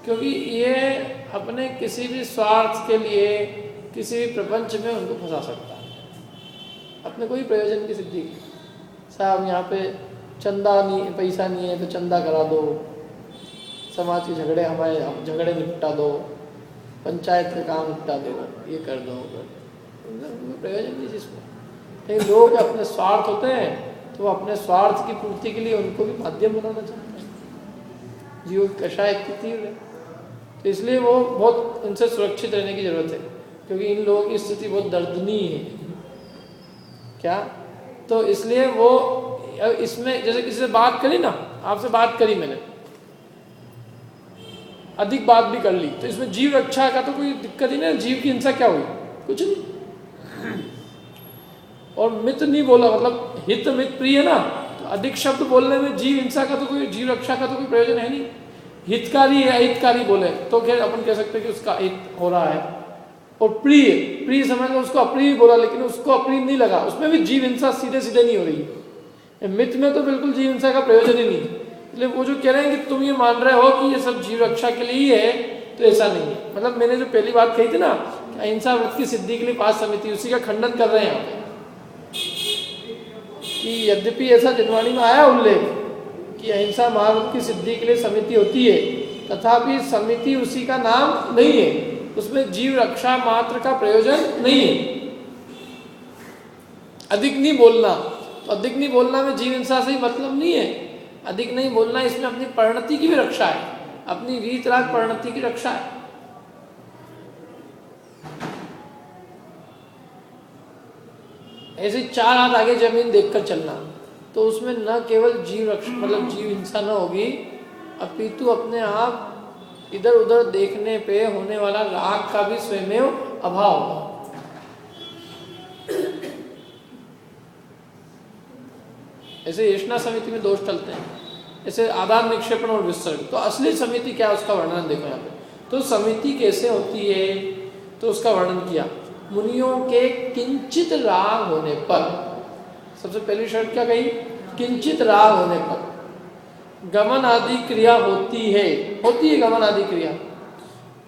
क्योंकि ये अपने किसी भी स्वार्थ के लिए किसी भी प्रपंच में उनको फंसा सकता है, अपने कोई प्रयोजन की सिद्धि। साहब यहाँ पे चंदा नहीं, पैसा नहीं है तो चंदा करा दो, समाज के झगड़े हमारे झगड़े निपटा दो, पंचायत का काम निपटा दो, ये कर दो, प्रयोजन नहीं जिसमें। लेकिन लोग अपने स्वार्थ होते हैं तो वो अपने स्वार्थ की पूर्ति के लिए उनको भी माध्यम बनाना चाहते हैं। जीव की कषाय इतनी तीव्र है, तो इसलिए वो बहुत इनसे सुरक्षित रहने की जरूरत है, क्योंकि इन लोगों की स्थिति बहुत दर्दनीय है। क्या? तो इसलिए वो इसमें जैसे किसी से बात करी ना, आपसे बात करी मैंने, अधिक बात भी कर ली, तो इसमें जीव रक्षा का तो कोई दिक्कत ही नहीं। जीव की हिंसा क्या हुई? कुछ नहीं। और मित नहीं बोला, मतलब हित मित प्रिय है ना, तो अधिक शब्द बोलने में जीव हिंसा का तो कोई, जीव रक्षा का तो कोई प्रयोजन है नहीं। हितकारी है, अहितकारी बोले तो क्या अपन कह सकते हैं कि उसका हित हो रहा है। और प्रिय, प्रिय समझ लो उसको अप्रिय बोला, लेकिन उसको अप्रिय नहीं लगा, उसमें भी जीव हिंसा सीधे सीधे नहीं हो रही। मित में तो बिल्कुल जीव हिंसा का प्रयोजन ही नहीं। इसलिए वो जो कह रहे हैं कि तुम ये मान रहे हो कि ये सब जीव रक्षा के लिए ही है, तो ऐसा नहीं है। मतलब मैंने जो पहली बात कही थी ना, अहिंसा व्रत की सिद्धि के लिए 5 समिति, उसी का खंडन कर रहे हैं यहाँ पे कि यद्यपि ऐसा जनवाणी में आया उल्लेख कि अहिंसा महाव्रत की सिद्धि के लिए समिति होती है, तथापि समिति उसी का नाम नहीं है, उसमें जीव रक्षा मात्र का प्रयोजन नहीं है। अधिक नहीं बोलना, तो अधिक नहीं बोलना में जीव हिंसा से ही मतलब नहीं है। अधिक नहीं बोलना, इसमें अपनी परिणति की भी रक्षा है, अपनी वीतराग परिणति की रक्षा है। ऐसे 4 हाथ आगे जमीन देखकर चलना, तो उसमें न केवल जीव रक्षा मतलब जीव हिंसा न होगी, अपितु अपने आप इधर उधर देखने पे होने वाला राग का भी स्वयं अभाव होगा। ऐसे येषणा समिति में दोष चलते हैं, ऐसे आदान निक्षेपण और विसर्ग। तो असली समिति क्या है उसका वर्णन देखो यहाँ पे। तो समिति कैसे होती है, तो उसका वर्णन किया। मुनियों के किंचित राग होने पर, सबसे पहली शर्त क्या कही? किंचित राग होने पर गमन आदि क्रिया होती है गमन आदि क्रिया।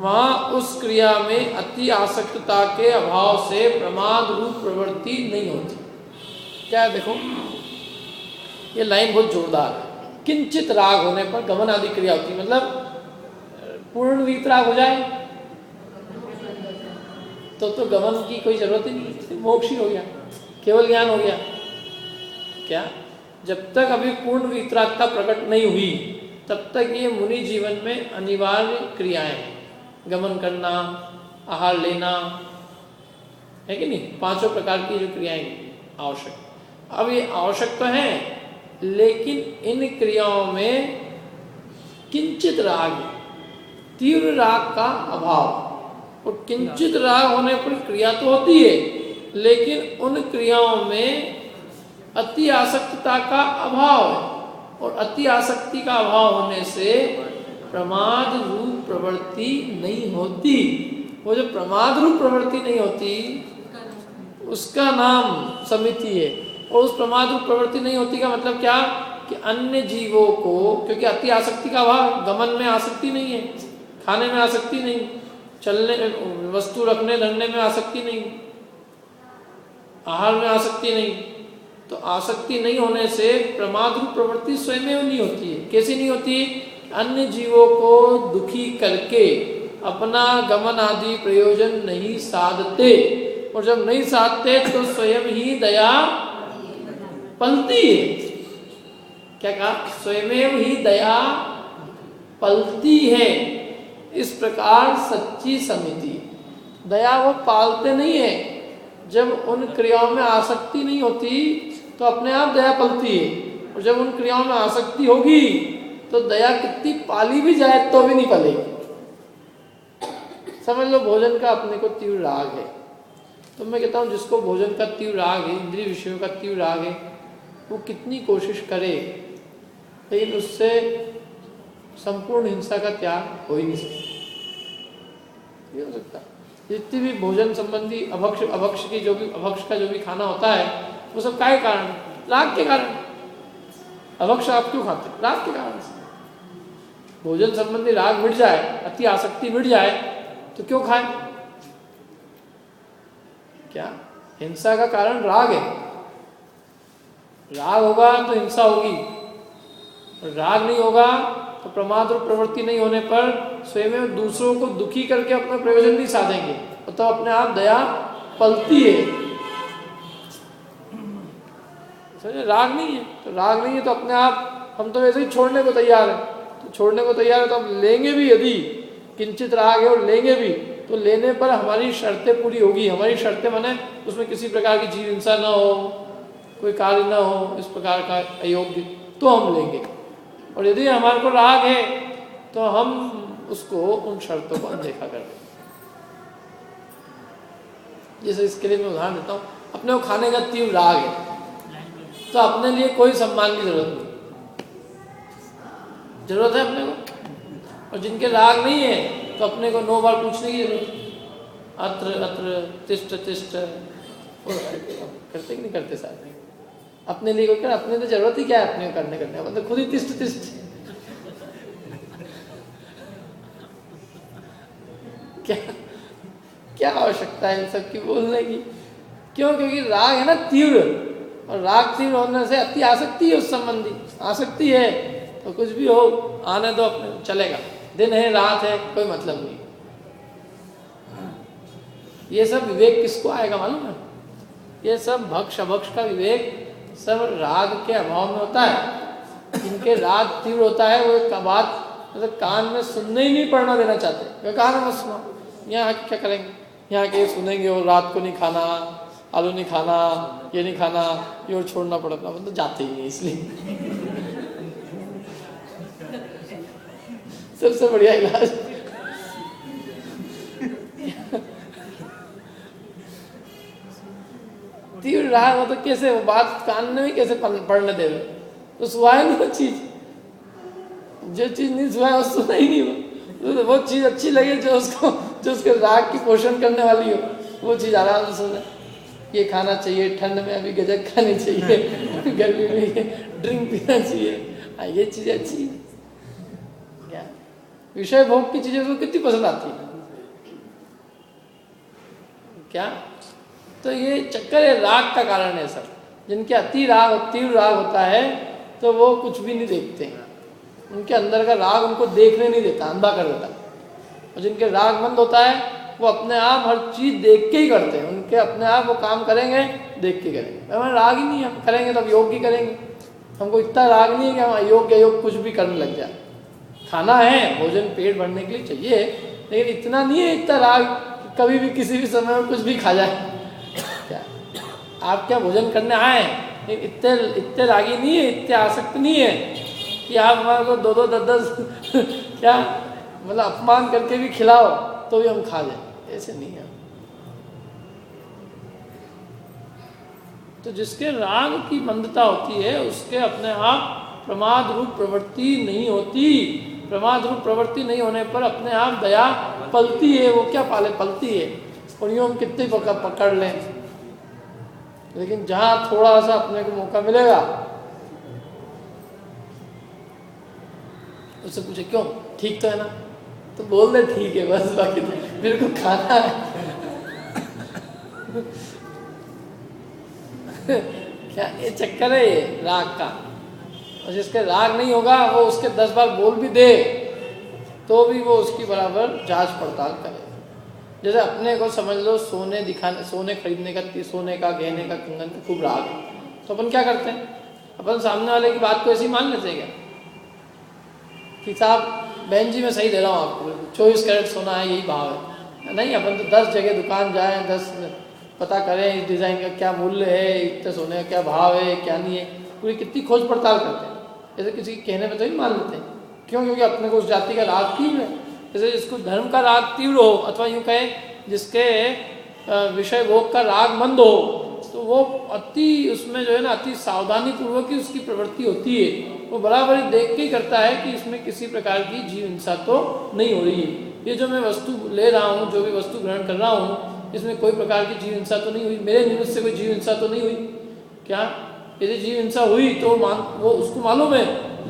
वहां उस क्रिया में अति आसक्तता के अभाव से प्रमाद रूप प्रवृत्ति नहीं होती। क्या है देखो, ये लाइन बहुत जोरदार है। किंचित राग होने पर गमन आदि क्रिया होती है, मतलब पूर्ण वीतराग हो जाए तो गमन की कोई जरूरत ही नहीं, मोक्ष ही हो गया, केवल ज्ञान हो गया। क्या? जब तक अभी पूर्ण वीतरागता प्रकट नहीं हुई तब तक ये मुनि जीवन में अनिवार्य क्रियाएं हैं। गमन करना, आहार लेना, है कि नहीं, 5 प्रकार की जो क्रियाएं आवश्यक। अब ये आवश्यक तो है, लेकिन इन क्रियाओं में किंचित राग, तीव्र राग का अभाव। और किंचित राग होने पर क्रिया तो होती है, लेकिन उन क्रियाओं में अति आसक्तता का अभाव है। और अति आसक्ति का अभाव होने से प्रमाद रूप प्रवृत्ति नहीं होती। वो जो प्रमाद रूप प्रवृत्ति नहीं होती उसका नाम समिति है। और उस प्रमाद रूप प्रवृत्ति नहीं होती का मतलब क्या? कि अन्य जीवों को, क्योंकि अति आसक्ति का अभाव, गमन में आसक्ति नहीं है, खाने में आसक्ति नहीं, चलने वस्तु रखने धरने में आसक्ति नहीं, आहार में आसक्ति नहीं, तो आसक्ति नहीं होने से प्रमाद रूप प्रवृत्ति स्वयं नहीं होती है। कैसी नहीं होती? अन्य जीवों को दुखी करके अपना गमन आदि प्रयोजन नहीं साधते, और जब नहीं साधते तो स्वयं ही दया पलती है। क्या कहा? स्वयं ही दया पलती है। इस प्रकार सच्ची समिति, दया वो पालते नहीं है। जब उन क्रियाओं में आसक्ति नहीं होती तो अपने आप दया पलती है, और जब उन क्रियाओं में आसक्ति होगी तो दया कितनी पाली भी जाए तो भी नहीं पलेगी। समझ लो भोजन का अपने को तीव्र राग है, तो मैं कहता हूँ जिसको भोजन का तीव्र राग है, इंद्रिय विषयों का तीव्र राग है, वो कितनी कोशिश करे, लेकिन उससे संपूर्ण हिंसा का त्याग हो ही नहीं सकता। नहीं हो सकता। जितनी भी भोजन संबंधी अभक्ष की जो भी अभक्ष का जो भी खाना होता है, वो सब काय कारण? राग के कारण। अभक्ष आप क्यों खाते? राग के कारण से। भोजन संबंधी राग मिट जाए, अति आसक्ति मिट जाए तो क्यों खाए? क्या? हिंसा का कारण राग है। राग होगा तो हिंसा होगी, राग नहीं होगा तो प्रमाद रूप प्रवृत्ति नहीं होने पर स्वयं दूसरों को दुखी करके अपना प्रयोजन नहीं साधेंगे, तो अपने आप दया पलती है। समझे? राग नहीं है तो राग नहीं है तो अपने आप हम तो वैसे ही छोड़ने को तैयार है, तो छोड़ने को तैयार है तो हम लेंगे भी, यदि किंचित राग है और लेंगे भी तो लेने पर हमारी शर्तें पूरी होगी। हमारी शर्तें माने उसमें किसी प्रकार की जीव हिंसा न हो, कोई कार्य न हो, इस प्रकार का अयोग्य, तो हम लेंगे। और यदि हमारे को राग है तो हम उसको उन शर्तों को अनदेखा कर देंगे। जैसे इसके लिए मैं उदाहरण देता हूँ, अपने को खाने का तीव्र राग है तो अपने लिए कोई सम्मान की जरूरत नहीं, जरूरत है अपने को। और जिनके राग नहीं है तो अपने को 9 बार पूछने की जरूरत है, अत्र अत्र तिष्ठ तिष्ठ, करते कि नहीं करते साथ में अपने लिए कोई कर, अपने तो जरूरत ही क्या है अपने को करने मतलब खुद ही तिष्ठ तिष्ठ क्या क्या आवश्यकता है इन सब की बोलने की? क्यों? क्योंकि राग है ना तीव्र, और राग तीव्र होने से अति आसक्ति है उस संबंधी, आसक्ति है तो कुछ भी हो आने दो, अपने चलेगा, दिन है रात है कोई मतलब नहीं। ये सब विवेक किसको आएगा मालूम है? ये सब भक्ष अभक्ष का विवेक सब राग के अभाव में होता है। जिनके राग तीव्र होता है वो एक बात मतलब कान में सुनने ही नहीं, पढ़ना देना चाहते, कान में सुनो, यहाँ क्या करेंगे, यहाँ के सुनेंगे और रात को नहीं खाना, आलू नहीं खाना, ये नहीं खाना, ये और छोड़ना पड़ता, मतलब जाते ही नहीं। इसलिए सबसे बढ़िया इलाज तीव्र राग हो तो कैसे वो बात कान में भी कैसे पढ़ने दे रहे, तो सुहाए नहीं वो चीज, जो चीज नहीं सुहाए वो सुना ही नहीं। वो चीज अच्छी लगे जो उसके राग की पोषण करने वाली हो, वो चीज आराम से सुने। ये खाना चाहिए, ठंड में अभी गजक खानी चाहिए, गर्मी में ये ड्रिंक पीना चाहिए, ये चीजें अच्छी है क्या? विषय भोग की चीजें उसको कितनी पसंद आती है क्या? तो ये चक्कर है, राग का कारण है सब। जिनके अति राग तीव्र राग होता है तो वो कुछ भी नहीं देखते हैं, उनके अंदर का राग उनको देखने नहीं देता, अंधा कर देता। और जिनके राग मंद होता है वो अपने आप हर चीज देख के ही करते हैं, उनके अपने आप वो काम करेंगे देख के करेंगे। हमारा राग ही नहीं है, हम करेंगे तो अब योग ही करेंगे। हमको इतना राग नहीं है कि हम अयोग्य अयोग कुछ भी करने लग जाए। खाना है, भोजन पेट भरने के लिए चाहिए, लेकिन इतना नहीं है इतना राग कि कभी भी किसी भी समय में कुछ भी खा जाए। क्या आप क्या भोजन करने आए, इतने रागी नहीं है, इतने आसक्त नहीं है कि आप हमारे को 2-2 10-10 क्या मतलब अपमान करके भी खिलाओ तो भी हम खा जाए, ऐसे नहीं है। तो जिसके राग की मंदता होती है उसके अपने आप प्रमाद रूप प्रवृत्ति नहीं होती। प्रमाद रूप प्रवृत्ति नहीं होने पर अपने आप दया पलती है। वो क्या पाले? पलती है। और यूँ हम कितने पकड़ लें, लेकिन जहाँ थोड़ा सा अपने को मौका मिलेगा उससे पूछे क्यों, ठीक तो है ना, तो बोल दे ठीक है बस, बाकी मेरे को खाना है। क्या ये चक्कर है ये राग का? और जिसके राग नहीं होगा वो उसके 10 बार बोल भी दे तो भी वो उसकी बराबर जांच पड़ताल करे। जैसे अपने को समझ लो सोने दिखाने, सोने खरीदने का, सोने का गहने का, कंगन का खूब राग है, तो अपन क्या करते हैं? अपन सामने वाले की बात को ऐसे ही मान लेते हैं क्या कि साहब बहन जी मैं सही दे रहा हूँ आपको, 24 कैरेट सोना है, यही भाव है। नहीं, अपन तो 10 जगह दुकान जाएं, 10 पता करें इस डिज़ाइन का क्या मूल्य है, इतने सोने का क्या भाव है, क्या नहीं है, पूरी कितनी खोज पड़ताल करते हैं। ऐसे किसी के कहने में तो ही मान लेते हैं। क्यों? क्योंकि अपने को उस जाति का राग तीव्र है। जैसे जिसको धर्म का राग तीव्र हो, अथवा यूँ कहें जिसके विषय भोग का राग मंद हो, तो वो अति उसमें जो है ना अति सावधानी पूर्वक ही उसकी प्रवृत्ति होती है। वो बराबर ही देख के ही करता है कि इसमें किसी प्रकार की जीव हिंसा तो नहीं हो रही है। ये जो मैं वस्तु ले रहा हूँ, जो भी वस्तु ग्रहण कर रहा हूँ, इसमें कोई प्रकार की जीव हिंसा तो नहीं हुई, मेरे निमित्त से कोई जीव हिंसा तो नहीं हुई। क्या यदि जीव हिंसा हुई तो वो उसको मालूम है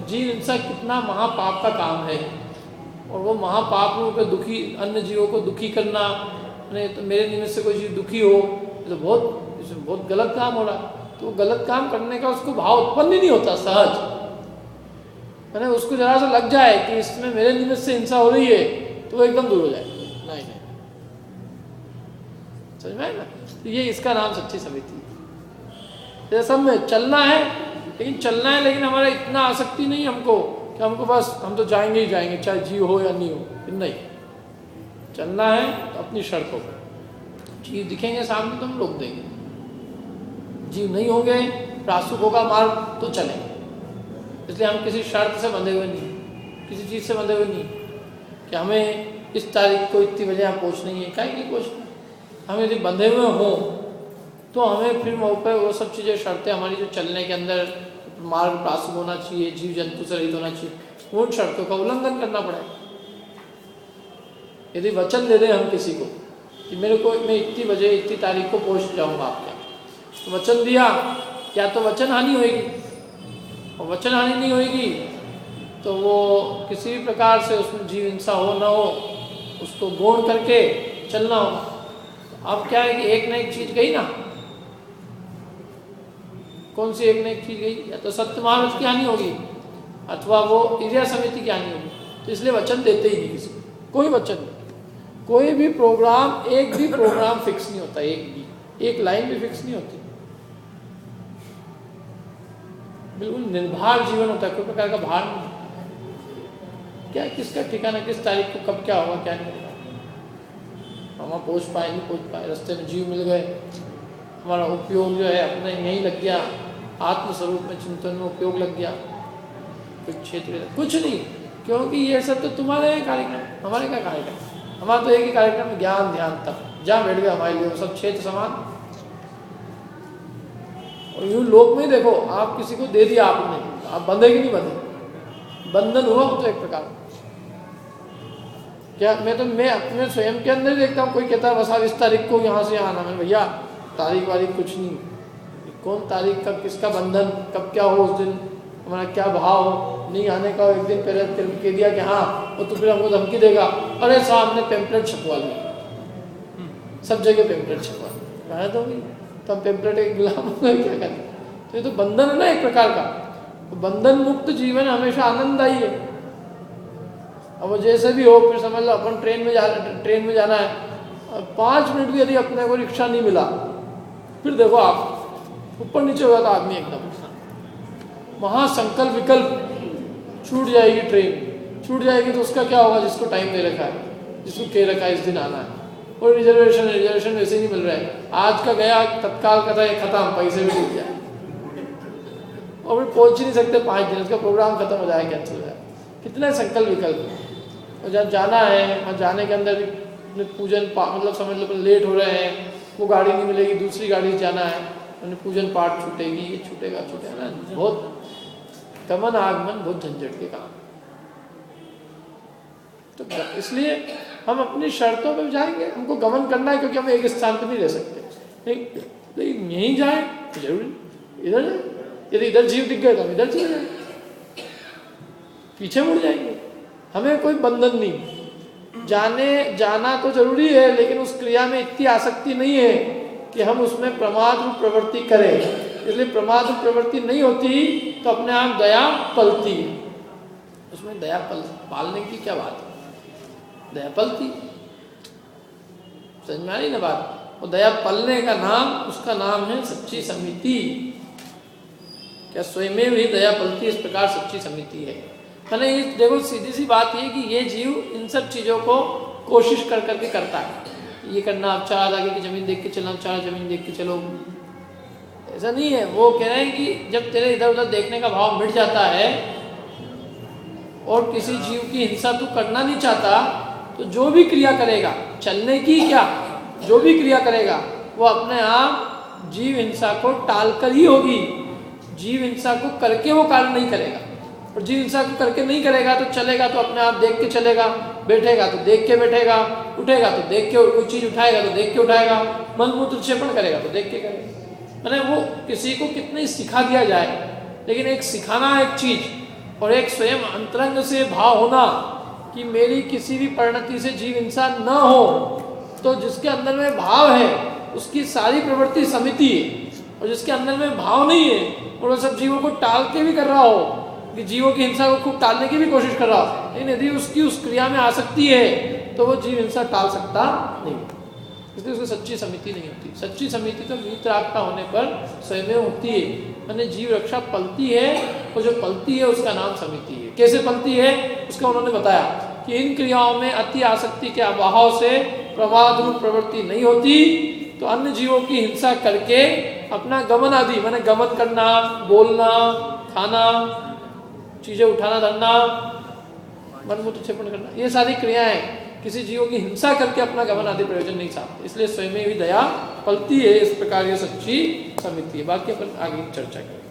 जीव हिंसा कितना महापाप का काम है, और वो महापाप रूप में दुखी अन्य जीवों को दुखी करना, नहीं तो मेरे निमित्त से कोई जीव दुखी हो तो बहुत गलत काम हो रहा है। तो गलत काम करने का उसको भाव उत्पन्न ही नहीं होता सहज। मैंने उसको जरा सा लग जाए कि इसमें मेरे निमित्त से हिंसा हो रही है तो वो एकदम दूर हो जाए। नहीं, समझ में आया ना? तो ये इसका नाम सच्ची समिति है। जैसे सब में चलना है, लेकिन हमारा इतना आसक्ति नहीं हमको कि हमको बस हम तो जाएंगे ही जाएंगे, चाहे जीव हो या नहीं हो। नहीं, चलना है तो अपनी शर्तों पर। जीव दिखेंगे सामने तो हम रोक देंगे, जीव नहीं होंगे, रास्तुक होगा मार्ग तो चलेंगे। इसलिए हम किसी शर्त से बंधे हुए नहीं, किसी चीज़ से बंधे हुए नहीं कि हमें इस तारीख को इतनी बजे यहाँ पहुँचना ही है। काहे नहीं पहुँचना? हम यदि बंधे हुए हों तो हमें फिर वहाँ पर वो सब चीज़ें, शर्तें हमारी जो चलने के अंदर मार्ग प्रासुक होना चाहिए, जीव जंतु से रहित होना चाहिए, उन शर्तों का उल्लंघन करना पड़ेगा। यदि वचन दे दें हम किसी को कि मेरे को मैं इतनी बजे इतनी तारीख को पहुँच जाऊँगा आपके, तो वचन दिया, या तो वचन हानि होएगी, और वचन हानि नहीं होएगी तो वो किसी भी प्रकार से उसमें जीव हिंसा हो ना हो उसको गौण करके चलना होगा। अब क्या है कि एक न एक चीज़ गई ना, कौन सी एक न एक चीज़ गई? या तो सत्य महाराज की हानि होगी अथवा वो इरिया समिति की हानि होगी। तो इसलिए वचन देते ही नहीं किसी को, कोई वचन नहीं। कोई भी प्रोग्राम, एक भी प्रोग्राम फिक्स नहीं होता, एक लाइन भी फिक्स नहीं होती। बिल्कुल निर्भर जीवन होता है, कोई प्रकार का भार नहीं। क्या किसका ठिकाना, किस तारीख को कब क्या होगा क्या नहीं होगा, हम वहाँ पहुँच पाए नहीं पहुँच पाए, रास्ते में जीव मिल गए, हमारा उपयोग जो है अपने यहीं लग गया, आत्मस्वरूप में चिंतन में उपयोग लग गया, कुछ क्षेत्र कुछ नहीं। क्योंकि ये सब तो तुम्हारे कार्यक्रम, हमारे क्या कार्यक्रम? हमारा तो एक ही कार्यक्रम, ज्ञान ध्यान तक जहाँ बैठ गया हमारे लिए सब क्षेत्र समान। और यूँ लोक में देखो, आप किसी को दे दिया आपने, आप बंधे कि नहीं बंधे? बंधन हुआ वो तो एक प्रकार। क्या मैं अपने स्वयं के अंदर ही देखता हूँ, कोई कहता है बस आप इस तारीख को यहाँ से यहाँ आना। मैंने भैया तारीख वारीख कुछ नहीं, कौन तारीख कब किसका बंधन, कब क्या हो, उस दिन हमारा क्या भाव हो, नहीं आने का एक दिन पहले कह दिया कि हाँ, वो तो फिर हमको धमकी देगा, अरे साहब ने पेम्पलेट छपवा लिया, सब जगह पेम्पलेट छपवा लिया, तो हम पेम्पलेट एक गुलाम हो गए, क्या करें? तो ये तो बंधन है ना एक प्रकार का। तो बंधन मुक्त जीवन हमेशा आनंददायी है। अब वो जैसे भी हो, फिर समझ लो अपन ट्रेन में जाना है, 5 मिनट भी यदि अपने को रिक्शा नहीं मिला, फिर देखो आप ऊपर नीचे हो जाता आदमी एकदम, वहाँ संकल्प विकल्प छूट जाएगी, ट्रेन छूट जाएगी तो उसका क्या होगा? जिसको टाइम दे रखा है, जिसको कह रखा है इस दिन आना है, और रिजर्वेशन वैसे ही नहीं मिल रहा है, आज का गया तत्काल का था, ये खत्म, पैसे भी डूब जाए और फिर पहुँच ही नहीं सकते 5 दिन, उसका प्रोग्राम खत्म हो जाए, कैंसिल हो जाए। कितने संकल्प विकल्प। और जब जाना है, और जाने के अंदर भी पूजन मतलब समझ लो लेट हो रहे हैं, वो गाड़ी नहीं मिलेगी, दूसरी गाड़ी से जाना है, उन्हें पूजन पाठ छूटेगी, ये छूटेगा ना, बहुत गमन आगमन, बहुत झंझट के काम। तो इसलिए हम अपनी शर्तों पर जाएंगे, हमको गमन करना है, क्योंकि हम एक स्थान पर नहीं रह सकते। लेकिन यहीं जाए तो जरूरी इधर जाए, यदि इधर जीव दिख गए तो हम इधर चले जाए, पीछे मुड़ जाएंगे। हमें कोई बंधन नहीं, जाना तो जरूरी है, लेकिन उस क्रिया में इतनी आसक्ति नहीं है कि हम उसमें प्रमाद रूप प्रवृत्ति करें। इसलिए प्रमाद रूप प्रवृत्ति नहीं होती तो अपने आप दया पलती है। उसमें दया पालने की क्या बात है? दया पलती, समझ में आ रही ना बात? और दया पलने का नाम, उसका नाम है सच्ची समिति। क्या स्वयं भी दया पलती, इस प्रकार सच्ची समिति है। मैंने ये देखो, सीधी सी बात ये कि ये जीव इन सब चीज़ों को कोशिश कर करके करता है। ये करना, आप 4 आगे की ज़मीन देख के चलना, 4 ज़मीन देख के चलो, ऐसा नहीं है। वो कह रहे हैं कि जब तेरे इधर उधर देखने का भाव मिट जाता है और किसी जीव की हिंसा तू करना नहीं चाहता, तो जो भी क्रिया करेगा, चलने की क्या, जो भी क्रिया करेगा वो अपने आप जीव हिंसा को टाल कर ही होगी। जीव हिंसा को करके वो कार्य नहीं करेगा, और जीव हिंसा को करके नहीं करेगा तो चलेगा तो अपने आप देख के चलेगा, बैठेगा तो देख के बैठेगा, उठेगा तो देख के, कोई चीज़ उठाएगा तो देख के उठाएगा, मन मूत्र क्षेपण करेगा तो देख के करेगा। मैंने वो किसी को कितनी सिखा दिया जाए, लेकिन एक सिखाना एक चीज़ और एक स्वयं अंतरंग से भाव होना कि मेरी किसी भी परिणति से जीव हिंसा न हो, तो जिसके अंदर में भाव है उसकी सारी प्रवृत्ति समिति है, और जिसके अंदर में भाव नहीं है और वो सब जीवों को टाल के भी कर रहा हो, कि जीवों की हिंसा को खूब टालने की भी कोशिश कर रहा हो, लेकिन यदि उसकी उस क्रिया में आसक्ति है तो वो जीव हिंसा टाल सकता नहीं, इसलिए उसको सच्ची समिति नहीं होती। सच्ची समिति तो वीतराग होने पर स्वयं होती है, यानी जीव रक्षा पलती है, और जो पलती है उसका नाम समिति है। कैसे पलती है उसका उन्होंने बताया कि इन क्रियाओं में अति आसक्ति के अभाव से प्रमाद रूप प्रवृत्ति नहीं होती, तो अन्य जीवों की हिंसा करके अपना गमन आदि, माने गमन करना, बोलना, खाना, चीजें उठाना धरना, मनमूत्र क्षेपण करना, ये सारी क्रियाएं किसी जीवों की हिंसा करके अपना गमन आदि प्रयोजन नहीं चाहते, इसलिए स्वयं भी दया पलती है। इस प्रकार ये सच्ची समिति है। बाकी अपन आगे चर्चा करेंगे।